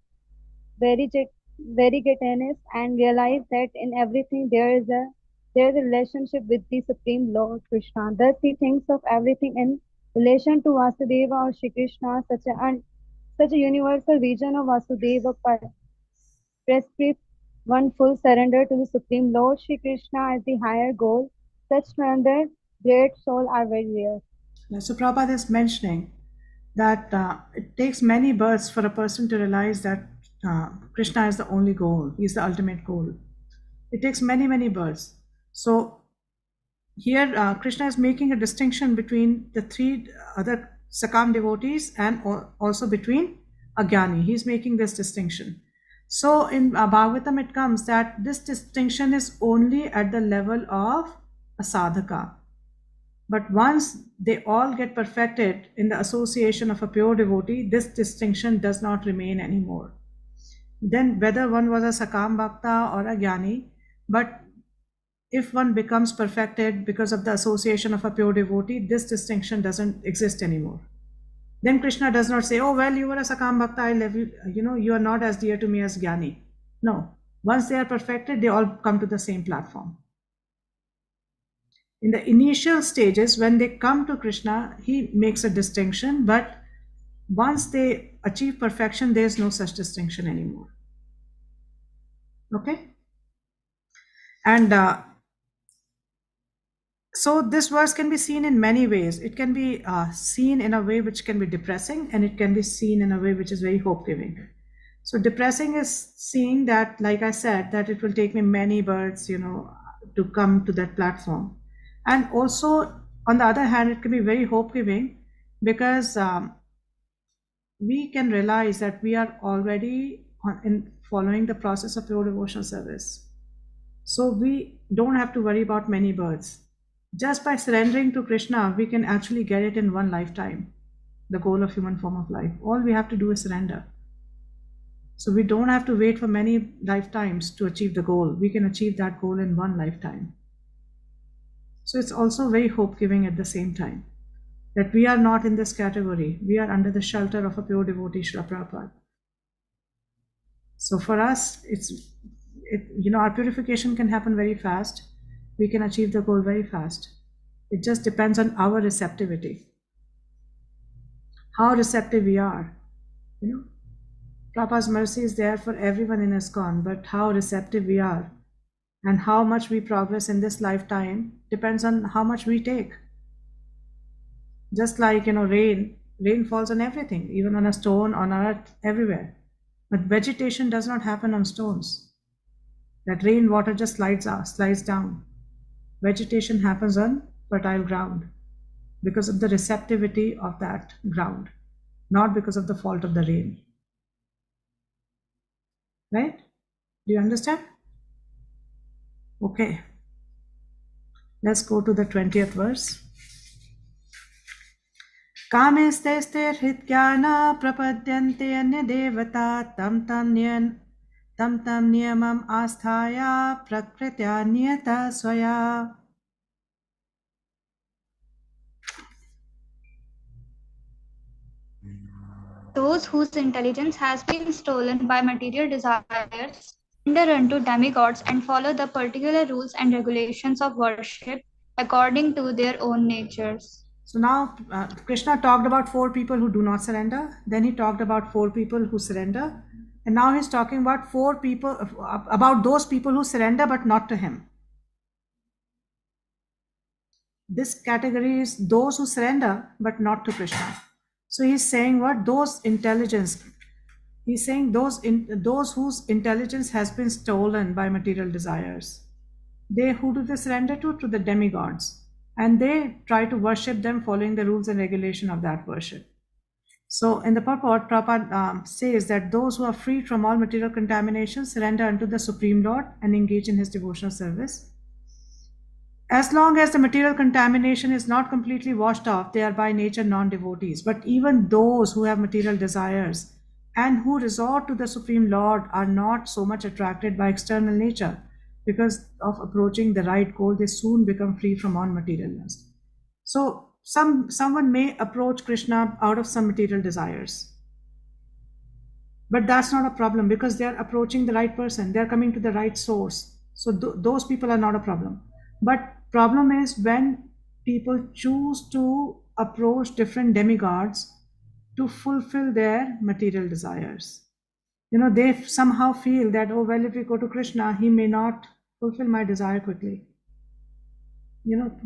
variegatedness and realize that in everything there is a relationship with the Supreme Lord Krishna. Thus he thinks of everything in relation to Vasudeva or Shri Krishna, such a universal vision of Vasudeva prescribes one full surrender to the Supreme Lord Shri Krishna as the higher goal. Such surrender, great soul are very rare. So Prabhupada is mentioning that it takes many births for a person to realize that Krishna is the only goal. He is the ultimate goal. It takes many, many births. So here Krishna is making a distinction between the three other Sakam devotees and also between Agyani. He's making this distinction. So in Bhagavatam it comes that this distinction is only at the level of a sadhaka. But once they all get perfected in the association of a pure devotee, this distinction does not remain anymore. Then whether one was a Sakam Bhakta or a Jnani, but if one becomes perfected because of the association of a pure devotee, this distinction doesn't exist anymore. Then Krishna does not say, oh, well, you were a Sakam Bhakta, I love you, you are not as dear to me as Jnani. No. Once they are perfected, they all come to the same platform. In the initial stages, when they come to Krishna, he makes a distinction, but once they achieve perfection, there is no such distinction anymore. Okay? And so this verse can be seen in many ways. It can be seen in a way which can be depressing, and it can be seen in a way which is very hope-giving. So depressing is seeing that, like I said, that it will take me many births, to come to that platform. And also, on the other hand, it can be very hope-giving because we can realize that we are already in following the process of pure devotional service. So we don't have to worry about many births. Just by surrendering to Krishna, we can actually get it in one lifetime, the goal of human form of life. All we have to do is surrender. So we don't have to wait for many lifetimes to achieve the goal. We can achieve that goal in one lifetime. So it's also very hope-giving at the same time that we are not in this category. We are under the shelter of a pure devotee, Srila Prabhupada. So for us, our purification can happen very fast. We can achieve the goal very fast. It just depends on our receptivity. How receptive we are. Prabhupada's mercy is there for everyone in ISKCON, but how receptive we are and how much we progress in this lifetime depends on how much we take. Just like, rain falls on everything, even on a stone, on earth, everywhere. But vegetation does not happen on stones. That rainwater just slides down. Vegetation happens on fertile ground because of the receptivity of that ground, not because of the fault of the rain. Right? Do you understand? Okay. Let's go to the 20th verse. कामेस्तैस्तेर्हृत्याना प्रपद्यन्ते अन्यदेवता तं तं नियमम् आस्थाया प्रकृत्या नियता स्वया. Those whose intelligence has been stolen by material desires surrender unto demigods and follow the particular rules and regulations of worship according to their own natures. So now Krishna talked about 4 people who do not surrender. Then he talked about 4 people who surrender. And now he's talking about 4 people, about those people who surrender but not to him. This category is those who surrender but not to Krishna. So he's saying what? Those intelligence. He's saying those whose intelligence has been stolen by material desires. Who do they surrender to? To the demigods. And they try to worship them following the rules and regulation of that worship. So in the purport, Prabhupada says that those who are freed from all material contamination surrender unto the Supreme Lord and engage in his devotional service. As long as the material contamination is not completely washed off, they are by nature non-devotees. But even those who have material desires and who resort to the Supreme Lord are not so much attracted by external nature. Because of approaching the right goal, they soon become free from all material lust. So someone may approach Krishna out of some material desires. But that's not a problem because they are approaching the right person. They are coming to the right source. So those people are not a problem. But problem is when people choose to approach different demigods to fulfill their material desires. They somehow feel that, oh, well, if we go to Krishna, he may not fulfill my desire quickly.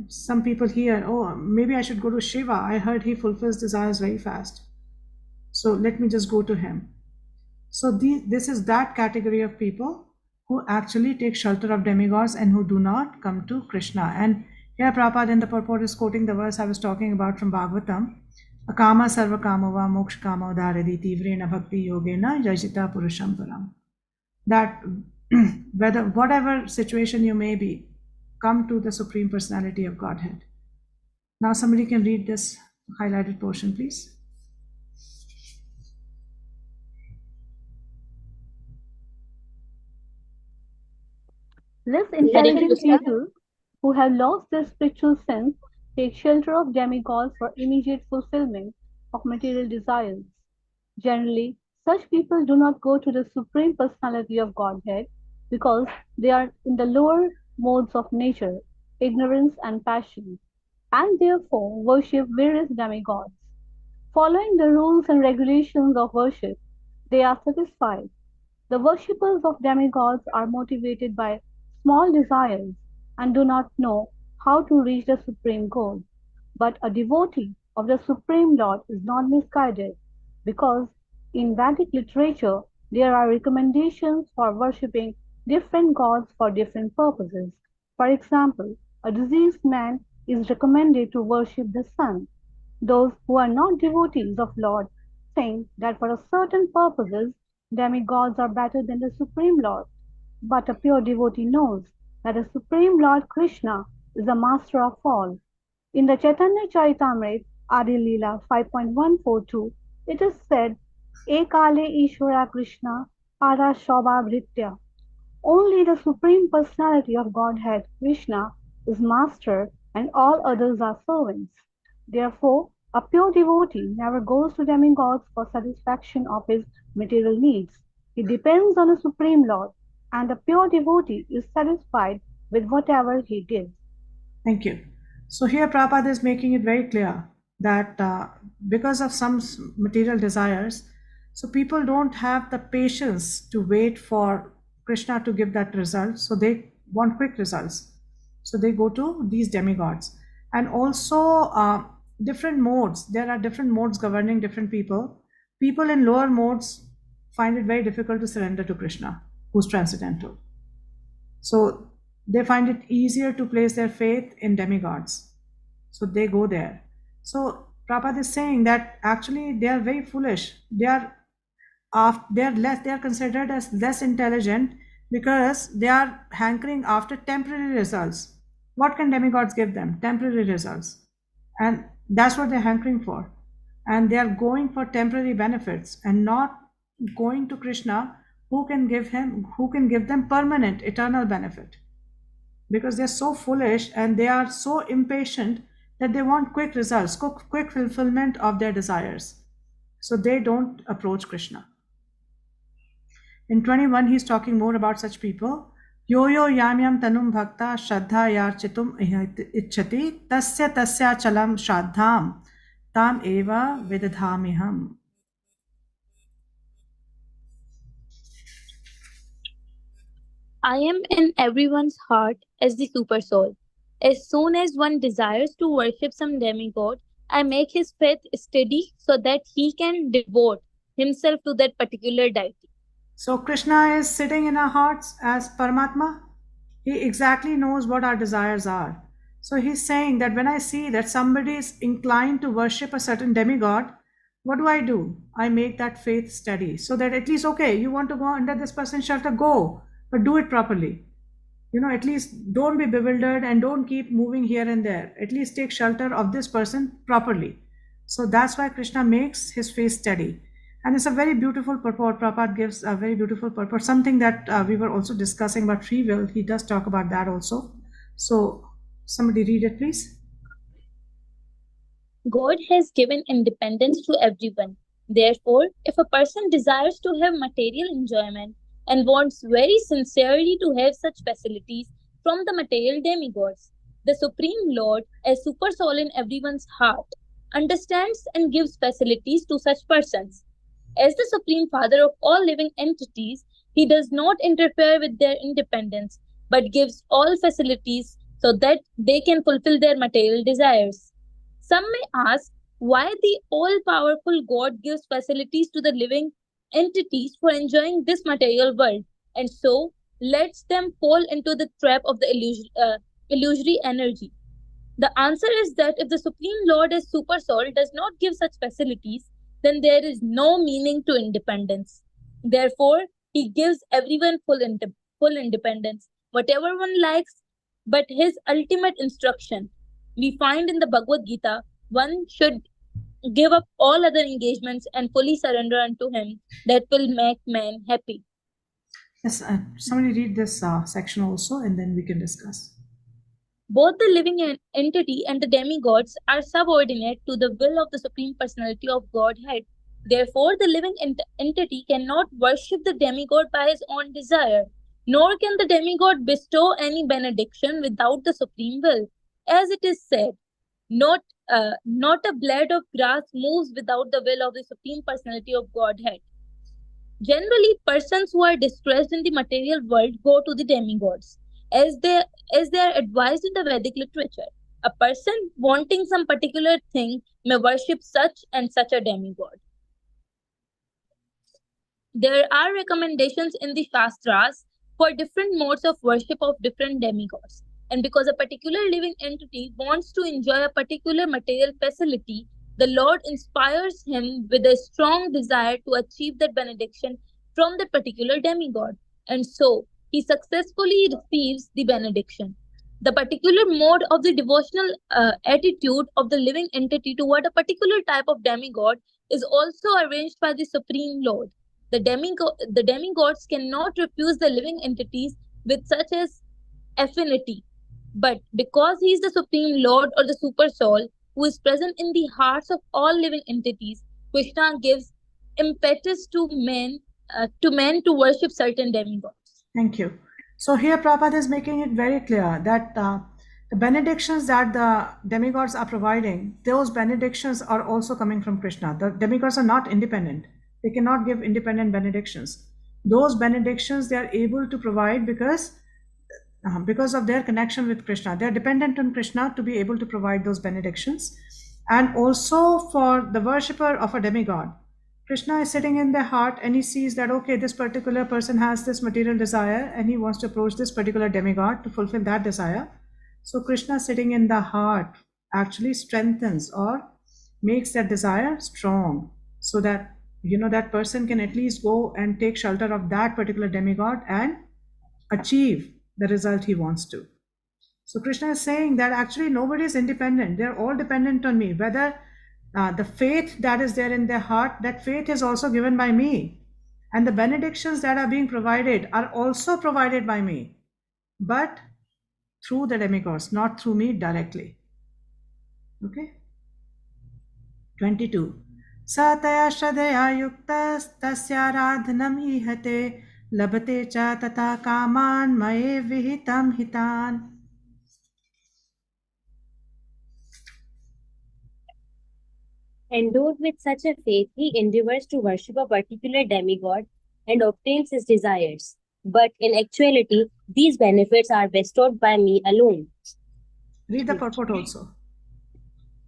Some people hear, oh, maybe I should go to Shiva. I heard he fulfills desires very fast. So let me just go to him. So this is that category of people who actually take shelter of demigods and who do not come to Krishna. And here Prabhupada in the purport is quoting the verse I was talking about from Bhagavatam. Akama sarva kamava moksha kama udharadi tivrena bhakti yogena yajita purusham param. That whatever situation you may be, come to the Supreme Personality of Godhead. Now somebody can read this highlighted portion, please. Less intelligent people who have lost their spiritual sense take shelter of demigods for immediate fulfillment of material desires. Generally, such people do not go to the Supreme Personality of Godhead because they are in the lower modes of nature, ignorance and passion, and therefore worship various demigods. Following the rules and regulations of worship, they are satisfied. The worshippers of demigods are motivated by small desires and do not know how to reach the supreme goal. But a devotee of the Supreme Lord is not misguided because in Vedic literature there are recommendations for worshipping different gods for different purposes. For example, a diseased man is recommended to worship the sun. Those who are not devotees of Lord think that for certain purposes demigods are better than the Supreme Lord. But a pure devotee knows that the Supreme Lord Krishna is the master of all. In the Chaitanya Charitamrita Adi Leela 5.142, it is said, Ekale Ishvara Krishna Para Shobha Bhritya. Only the Supreme Personality of Godhead, Krishna, is master and all others are servants. Therefore, a pure devotee never goes to demigods for satisfaction of his material needs. He depends on the Supreme Lord, and the pure devotee is satisfied with whatever he gives. Thank you. So here Prabhupada is making it very clear that because of some material desires, so people don't have the patience to wait for Krishna to give that result. So they want quick results. So they go to these demigods. And also different modes. There are different modes governing different people. People in lower modes find it very difficult to surrender to Krishna, who's transcendental. So They find it easier to place their faith in demigods. So they go there. So Prabhupada is saying that actually they are very foolish. They are considered as less intelligent because they are hankering after temporary results. What can demigods give them? Temporary results. And that's what they're hankering for. And they are going for temporary benefits and not going to Krishna, who can give them permanent eternal benefit, because they're so foolish and they are so impatient that they want quick results, quick fulfillment of their desires. So they don't approach Krishna. In 21, he's talking more about such people. Yo yo yam yam tanum bhakta shraddha yarchitum ichchati tasya chalam shraddham tam eva vidadhamiham. I am in everyone's heart as the super soul. As soon as one desires to worship some demigod, I make his faith steady so that he can devote himself to that particular deity. So Krishna is sitting in our hearts as Paramatma. He exactly knows what our desires are. So he's saying that when I see that somebody is inclined to worship a certain demigod, what do? I make that faith steady so that at least, okay, you want to go under this person's shelter, go, but do it properly. At least don't be bewildered and don't keep moving here and there. At least take shelter of this person properly. So that's why Krishna makes his face steady. And it's a very beautiful purport. Prabhupada gives a very beautiful purport, something that we were also discussing about free will. He does talk about that also. So somebody read it, please. God has given independence to everyone. Therefore, if a person desires to have material enjoyment and wants very sincerely to have such facilities from the material demigods, the Supreme Lord, as super soul in everyone's heart, understands and gives facilities to such persons. As the Supreme Father of all living entities, he does not interfere with their independence, but gives all facilities so that they can fulfill their material desires. Some may ask why the all powerful God gives facilities to the living entities for enjoying this material world and so lets them fall into the trap of the illusory energy. The answer is that if the Supreme Lord as Super Soul does not give such facilities, then there is no meaning to independence. Therefore, he gives everyone full independence, whatever one likes, but his ultimate instruction we find in the Bhagavad Gita, one should give up all other engagements and fully surrender unto him. That will make man happy. Yes, somebody read this section also and then we can discuss. Both the living entity and the demigods are subordinate to the will of the Supreme Personality of Godhead. Therefore, the living entity cannot worship the demigod by his own desire, nor can the demigod bestow any benediction without the supreme will. As it is said, not a blade of grass moves without the will of the Supreme Personality of Godhead. Generally, persons who are distressed in the material world go to the demigods, as they are advised in the Vedic literature. A person wanting some particular thing may worship such and such a demigod. There are recommendations in the Shastras for different modes of worship of different demigods. And because a particular living entity wants to enjoy a particular material facility, the Lord inspires him with a strong desire to achieve that benediction from that particular demigod. And so, he successfully receives the benediction. The particular mode of the devotional attitude of the living entity toward a particular type of demigod is also arranged by the Supreme Lord. The demigods cannot refuse the living entities with such as affinity. But because he is the Supreme Lord or the Super Soul who is present in the hearts of all living entities, Krishna gives impetus to men to worship certain demigods. Thank you. So here Prabhupada is making it very clear that the benedictions that the demigods are providing, those benedictions are also coming from Krishna. The demigods are not independent. They cannot give independent benedictions. Those benedictions they are able to provide because of their connection with Krishna. They are dependent on Krishna to be able to provide those benedictions. And also for the worshipper of a demigod, Krishna is sitting in their heart and he sees that, okay, this particular person has this material desire and he wants to approach this particular demigod to fulfill that desire. So Krishna sitting in the heart actually strengthens or makes that desire strong, so that that person can at least go and take shelter of that particular demigod and achieve the result he wants to. So Krishna is saying that actually nobody is independent. They're all dependent on me. Whether the faith that is there in their heart, that faith is also given by me. And the benedictions that are being provided are also provided by me. But through the demigods, not through me directly. Okay? 22. Sataya shradaya yuktas tasyaradhanam ihate labate cha tata kaman maye vihitam hitan. Endowed with such a faith, he endeavors to worship a particular demigod and obtains his desires. But in actuality, these benefits are bestowed by me alone. Read the purport also.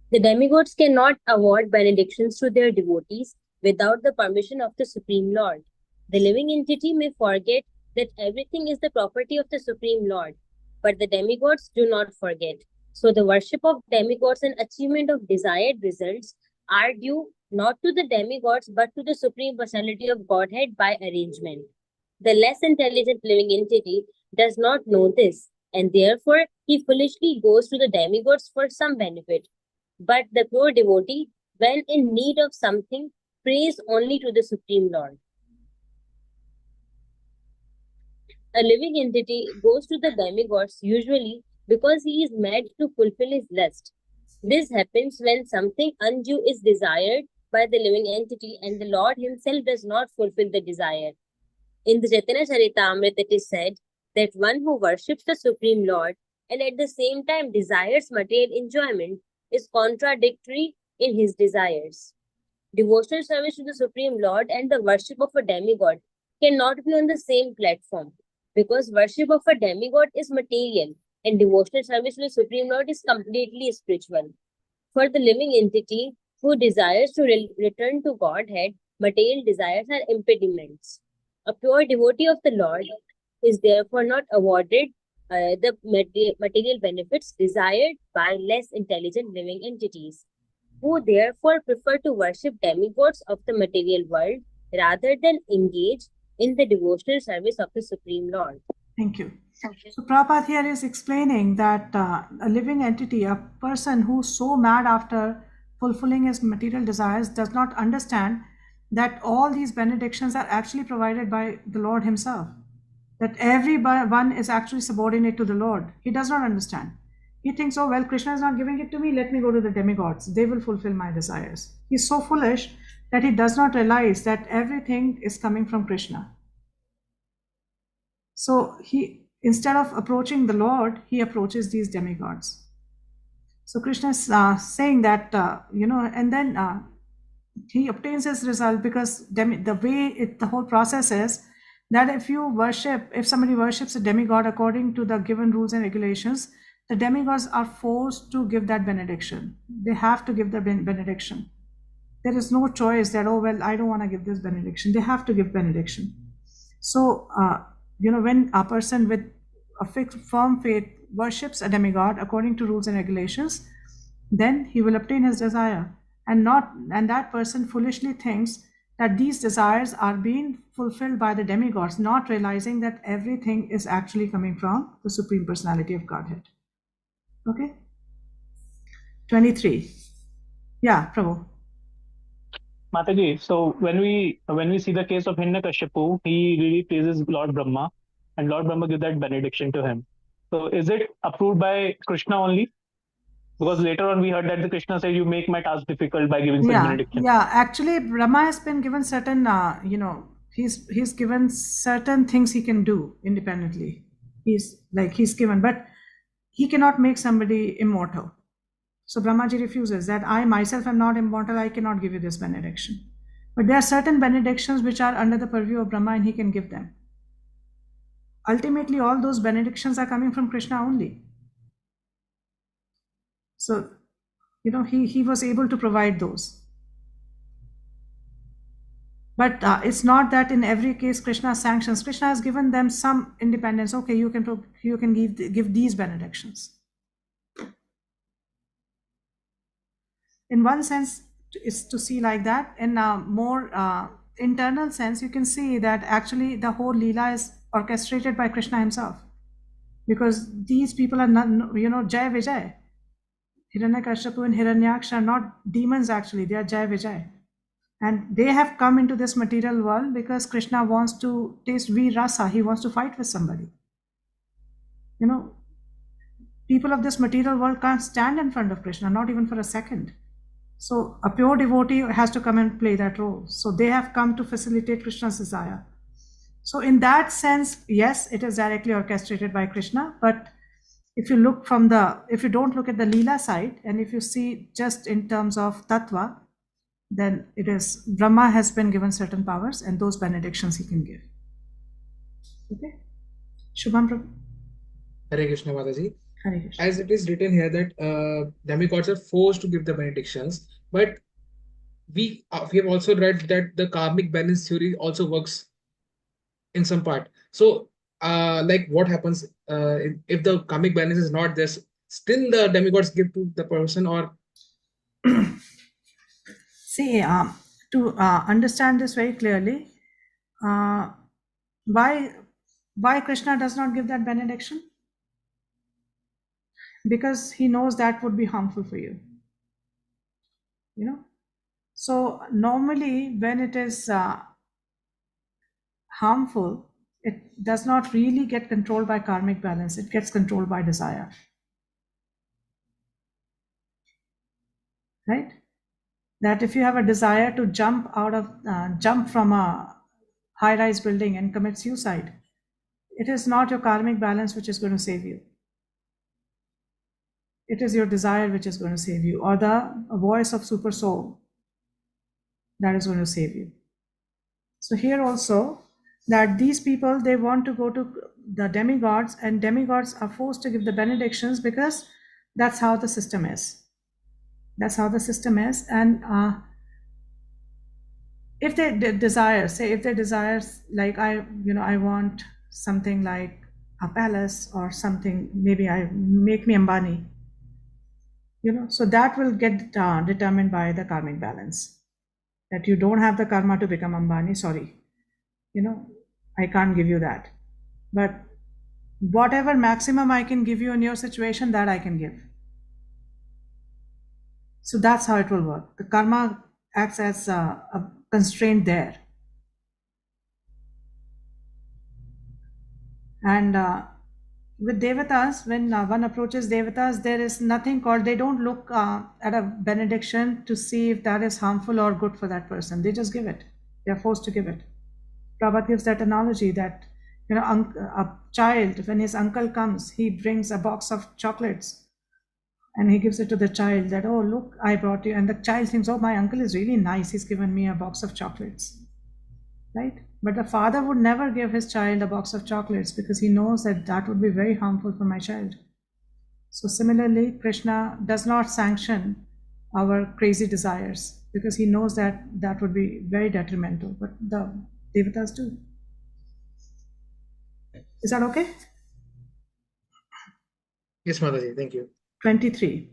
The demigods cannot award benedictions to their devotees without the permission of the Supreme Lord. The living entity may forget that everything is the property of the Supreme Lord, but the demigods do not forget. So the worship of demigods and achievement of desired results are due not to the demigods but to the Supreme Personality of Godhead by arrangement. The less intelligent living entity does not know this, and therefore he foolishly goes to the demigods for some benefit. But the pure devotee, when in need of something, prays only to the Supreme Lord. A living entity goes to the demigods usually because he is mad to fulfill his lust. This happens when something undue is desired by the living entity and the Lord himself does not fulfill the desire. In the Chaitanya Charitamrita, it is said that one who worships the Supreme Lord and at the same time desires material enjoyment is contradictory in his desires. Devotional service to the Supreme Lord and the worship of a demigod cannot be on the same platform, because worship of a demigod is material and devotional service to the Supreme Lord is completely spiritual. For the living entity who desires to return to Godhead, material desires are impediments. A pure devotee of the Lord is therefore not awarded the material benefits desired by less intelligent living entities, who therefore prefer to worship demigods of the material world rather than engage in the devotional service of the Supreme Lord. Thank you. So Prabhupada here is explaining that a living entity, a person who's so mad after fulfilling his material desires, does not understand that all these benedictions are actually provided by the Lord himself. That everyone is actually subordinate to the Lord. He does not understand. He thinks, oh, well, Krishna is not giving it to me. Let me go to the demigods. They will fulfill my desires. He's so foolish that he does not realize that everything is coming from Krishna. So he, instead of approaching the Lord, he approaches these demigods. So Krishna is saying that, and then he obtains his result because the way the whole process is that if somebody worships a demigod according to the given rules and regulations, the demigods are forced to give that benediction. They have to give the benediction. There is no choice that, oh, well, I don't want to give this benediction. They have to give benediction. So, when a person with a fixed, firm faith worships a demigod according to rules and regulations, then he will obtain his desire. And that person foolishly thinks that these desires are being fulfilled by the demigods, not realizing that everything is actually coming from the Supreme Personality of Godhead. Okay? 23. Yeah, Prabhu. Mataji, so when we see the case of Hiranyakashipu, he really praises Lord Brahma, and Lord Brahma gives that benediction to him. So is it approved by Krishna only? Because later on we heard that the Krishna said, "You make my task difficult by giving such benediction." Yeah. Actually, Brahma has been given certain, he's given certain things he can do independently. He's given, but he cannot make somebody immortal. So Brahmaji refuses that I myself am not immortal. I cannot give you this benediction. But there are certain benedictions which are under the purview of Brahma, and he can give them. Ultimately, all those benedictions are coming from Krishna only. So, he was able to provide those. But it's not that in every case Krishna sanctions. Krishna has given them some independence. Okay, you can give these benedictions. In one sense, is to see like that. In a more internal sense, you can see that actually the whole Leela is orchestrated by Krishna himself. Because these people are not, Jai Vijay. Hiranyakashipu and Hiranyaksha are not demons actually, they are Jai Vijay. And they have come into this material world because Krishna wants to taste Veer Rasa, he wants to fight with somebody. People of this material world can't stand in front of Krishna, not even for a second. So a pure devotee has to come and play that role. So they have come to facilitate Krishna's desire. So in that sense, yes, it is directly orchestrated by Krishna. But if you don't look at the Leela side, and if you see just in terms of Tattva, then it is Brahma has been given certain powers, and those benedictions he can give. Okay, Shubham Prabhu. Hare Krishna, Mataji. Hare Krishna. As it is written here that demigods are forced to give the benedictions, but we have also read that the karmic balance theory also works in some part. So, like what happens if the karmic balance is not there? Still, the demigods give to the person, or see, to understand this very clearly, why Krishna does not give that benediction? Because he knows that would be harmful for you. So normally when it is harmful, it does not really get controlled by karmic balance, it gets controlled by desire. Right? That if you have a desire to jump from a high-rise building and commit suicide, it is not your karmic balance which is going to save you. It is your desire which is going to save you, or the voice of super soul that is going to save you. So here also, that these people, they want to go to the demigods, and demigods are forced to give the benedictions because that's how the system is. That's how the system is. And if they desire, like I want something like a palace or something, maybe I make me Ambani, so that will get determined by the karmic balance. That you don't have the karma to become Ambani, sorry, I can't give you that. But whatever maximum I can give you in your situation, that I can give. So that's how it will work. The karma acts as a constraint there. And with devatas, when one approaches devatas, there is nothing called, they don't look at a benediction to see if that is harmful or good for that person. They just give it. They are forced to give it. Prabhupada gives that analogy that a child, when his uncle comes, he brings a box of chocolates and he gives it to the child that, oh, look, I brought you. And the child thinks, oh, my uncle is really nice. He's given me a box of chocolates. Right? But the father would never give his child a box of chocolates because he knows that that would be very harmful for my child. So similarly, Krishna does not sanction our crazy desires because he knows that that would be very detrimental. But the devatas do. Is that okay? Yes, Mataji, thank you. 23.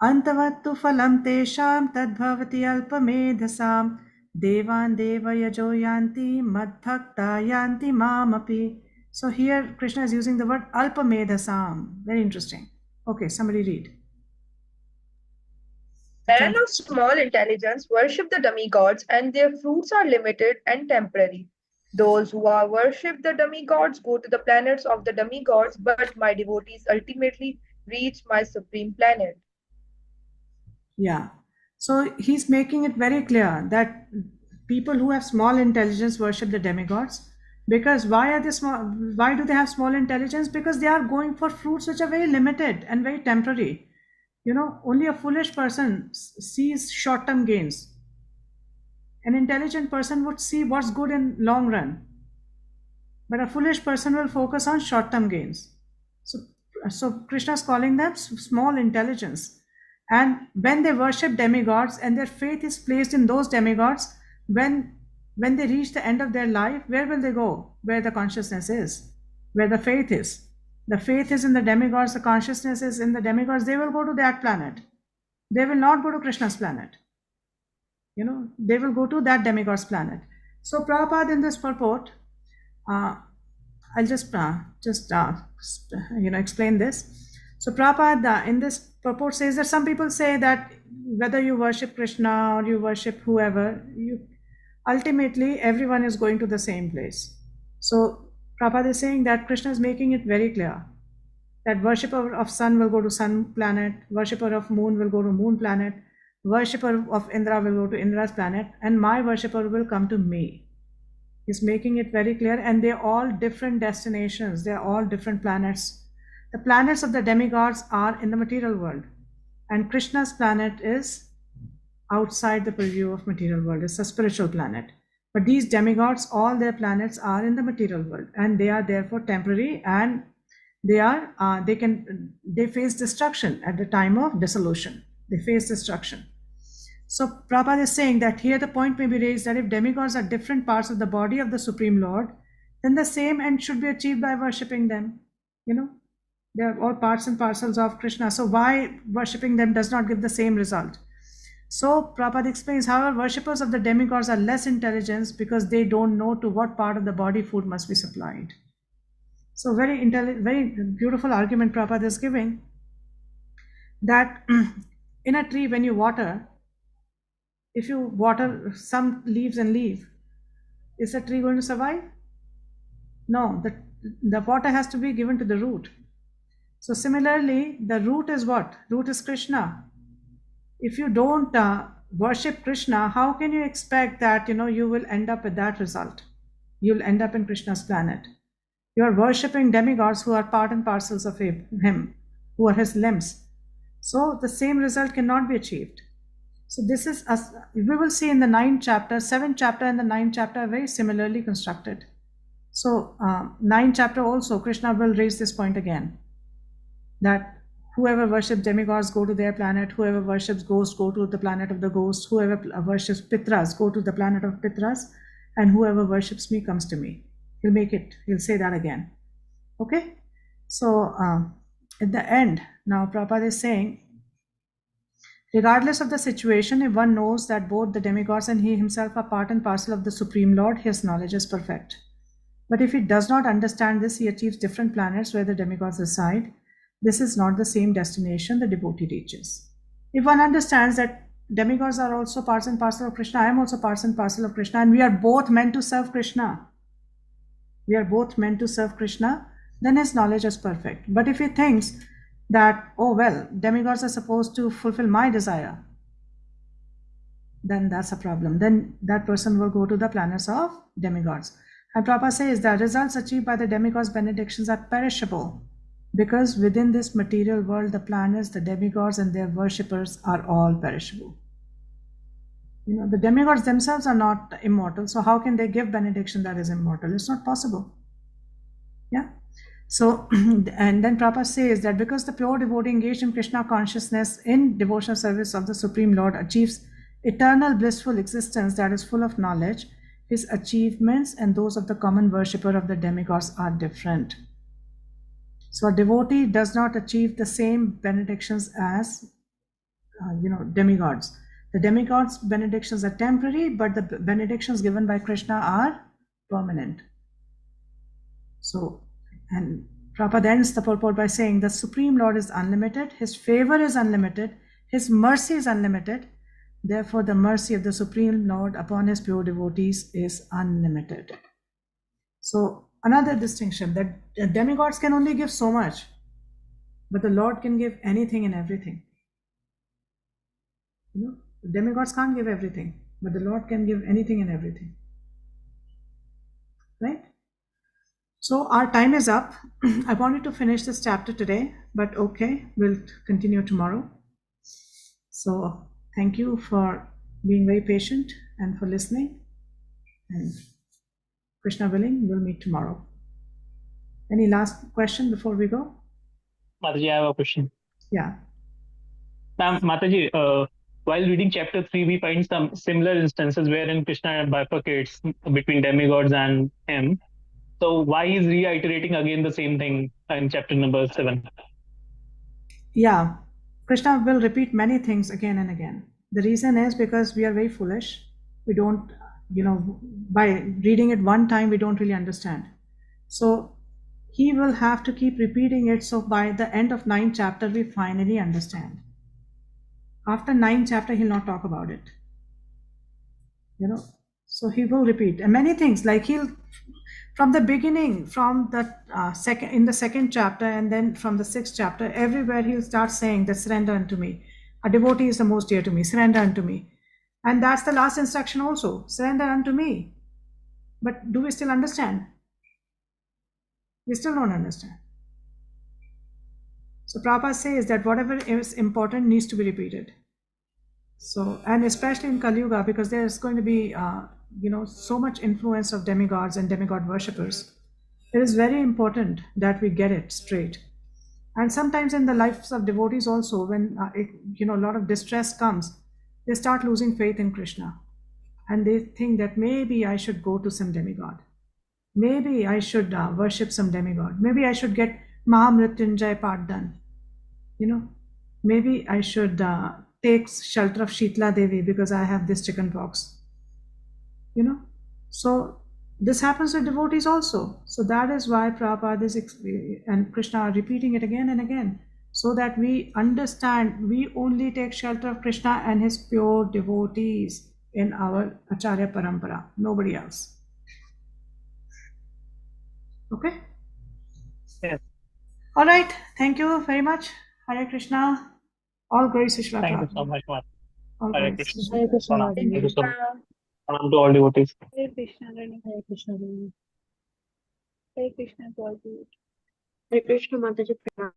Antavattu phalam tesham tadbhavati alpamedhasam devan devayajo yanti madbhakta yanti mamapi. So here Krishna is using the word alpamedhasam. Very interesting. Okay, somebody read. Men of small intelligence worship the demigods, and their fruits are limited and temporary. Those who are worship the demigods go to the planets of the demigods, but my devotees ultimately reach my supreme planet. Yeah. So he's making it very clear that people who have small intelligence worship the demigods. Because why do they have small intelligence? Because they are going for fruits which are very limited and very temporary. Only a foolish person sees short-term gains. An intelligent person would see what's good in long run. But a foolish person will focus on short-term gains. So Krishna is calling them small intelligence. And when they worship demigods and their faith is placed in those demigods, when when they reach the end of their life, where will they go? Where the consciousness is, where the faith is. The faith is in the demigods, the consciousness is in the demigods. They will go to that planet. They will not go to Krishna's planet. They will go to that demigod's planet. So Prabhupada in this purport, I'll just explain this. So Prabhupada in this purport says that some people say that whether you worship Krishna or you worship whoever, ultimately everyone is going to the same place. So Prabhupada is saying that Krishna is making it very clear that worshipper of sun will go to sun planet, worshipper of moon will go to moon planet, worshipper of Indra will go to Indra's planet, and my worshipper will come to me. He's making it very clear, and they're all different destinations, they're all different planets. The planets of the demigods are in the material world, and Krishna's planet is outside the purview of material world. It's a spiritual planet. But these demigods, all their planets are in the material world, and they are therefore temporary, and they face destruction at the time of dissolution. They face destruction. So Prabhupada is saying that here the point may be raised that if demigods are different parts of the body of the Supreme Lord, then the same end should be achieved by worshipping them. They are all parts and parcels of Krishna. So why worshipping them does not give the same result? So Prabhupada explains, however, worshippers of the demigods are less intelligent because they don't know to what part of the body food must be supplied. So very beautiful argument Prabhupada is giving, that in a tree when you water, if you water some leaves and leaf, is the tree going to survive? No, the water has to be given to the root. So similarly, the root is what? Root is Krishna. If you don't worship Krishna, how can you expect that you will end up with that result? You'll end up in Krishna's planet. You are worshipping demigods who are part and parcels of him, who are his limbs. So the same result cannot be achieved. So this is, we will see in the 7th chapter and the 9th chapter are very similarly constructed. So 9th chapter also, Krishna will raise this point again, that whoever worships demigods go to their planet, whoever worships ghosts go to the planet of the ghosts, whoever worships pitras go to the planet of pitras, and whoever worships me comes to me. He'll say that again. Okay? So at the end, now Prabhupada is saying, regardless of the situation, if one knows that both the demigods and he himself are part and parcel of the Supreme Lord, his knowledge is perfect. But if he does not understand this, he achieves different planets where the demigods reside. This is not the same destination the devotee reaches. If one understands that demigods are also parts and parcel of Krishna, I am also parts and parcel of Krishna, and we are both meant to serve Krishna. Then his knowledge is perfect. But if he thinks that, oh well, demigods are supposed to fulfill my desire, then that's a problem. Then that person will go to the planets of demigods. And Prabhupada says that results achieved by the demigods' benedictions are perishable, because within this material world, the planets, the demigods, and their worshippers are all perishable. The demigods themselves are not immortal, so how can they give benediction that is immortal? It's not possible. Yeah. So, and then Prabhupada says that because the pure devotee engaged in Krishna consciousness in devotional service of the Supreme Lord achieves eternal blissful existence that is full of knowledge, his achievements and those of the common worshipper of the demigods are different. So a devotee does not achieve the same benedictions as demigods. The demigods' benedictions are temporary, but the benedictions given by Krishna are permanent. So, and Prabhupada ends the purport by saying the Supreme Lord is unlimited, his favor is unlimited, his mercy is unlimited. Therefore, the mercy of the Supreme Lord upon his pure devotees is unlimited. So, another distinction, that demigods can only give so much, but the Lord can give anything and everything. Demigods can't give everything, but the Lord can give anything and everything. Right? So our time is up. I wanted to finish this chapter today, but okay, we'll continue tomorrow. So thank you for being very patient and for listening. And Krishna willing, we'll meet tomorrow. Any last question before we go? Mataji, I have a question. Yeah. Ma'am, Mataji, while reading chapter 3, we find some similar instances wherein Krishna bifurcates between demigods and him. So why is reiterating again the same thing in chapter number 7? Yeah, Krishna will repeat many things again and again. The reason is because we are very foolish. We don't, by reading it one time, we don't really understand. So he will have to keep repeating it. So by the end of 9th chapter, we finally understand. After 9th chapter, he'll not talk about it. So he will repeat and many things, like he'll from the beginning, from the second, in the 2nd chapter, and then from the 6th chapter, everywhere he'll start saying that surrender unto me. A devotee is the most dear to me, surrender unto me. And that's the last instruction also, surrender unto me. But do we still understand? We still don't understand. So Prabhupada says that whatever is important needs to be repeated. So, and especially in Kali Yuga, because there's going to be, so much influence of demigods and demigod worshippers. It is very important that we get it straight. And sometimes in the lives of devotees also, when a lot of distress comes, they start losing faith in Krishna, and they think that maybe I should go to some demigod, maybe I should worship some demigod, maybe I should get Mahamrityunjay part done, maybe I should take shelter of Shitla Devi because I have this chicken pox. So this happens with devotees also. So that is why Prabhupada is and Krishna are repeating it again and again, so that we understand we only take shelter of Krishna and his pure devotees in our Acharya Parampara, nobody else. Okay? Yes. All right. Thank you very much. Hare Krishna. All glories to Srila Thank you Prabhupada. so much, Mataji. All Hare glories. Krishna. Hare Krishna, Pranam. Mataji. Thank you so much. Krishna, Pranam to all devotees. Hare Krishna, Rani. Hare Krishna, Rani. Hare Krishna to all. Hare Krishna Mataji. Pranam.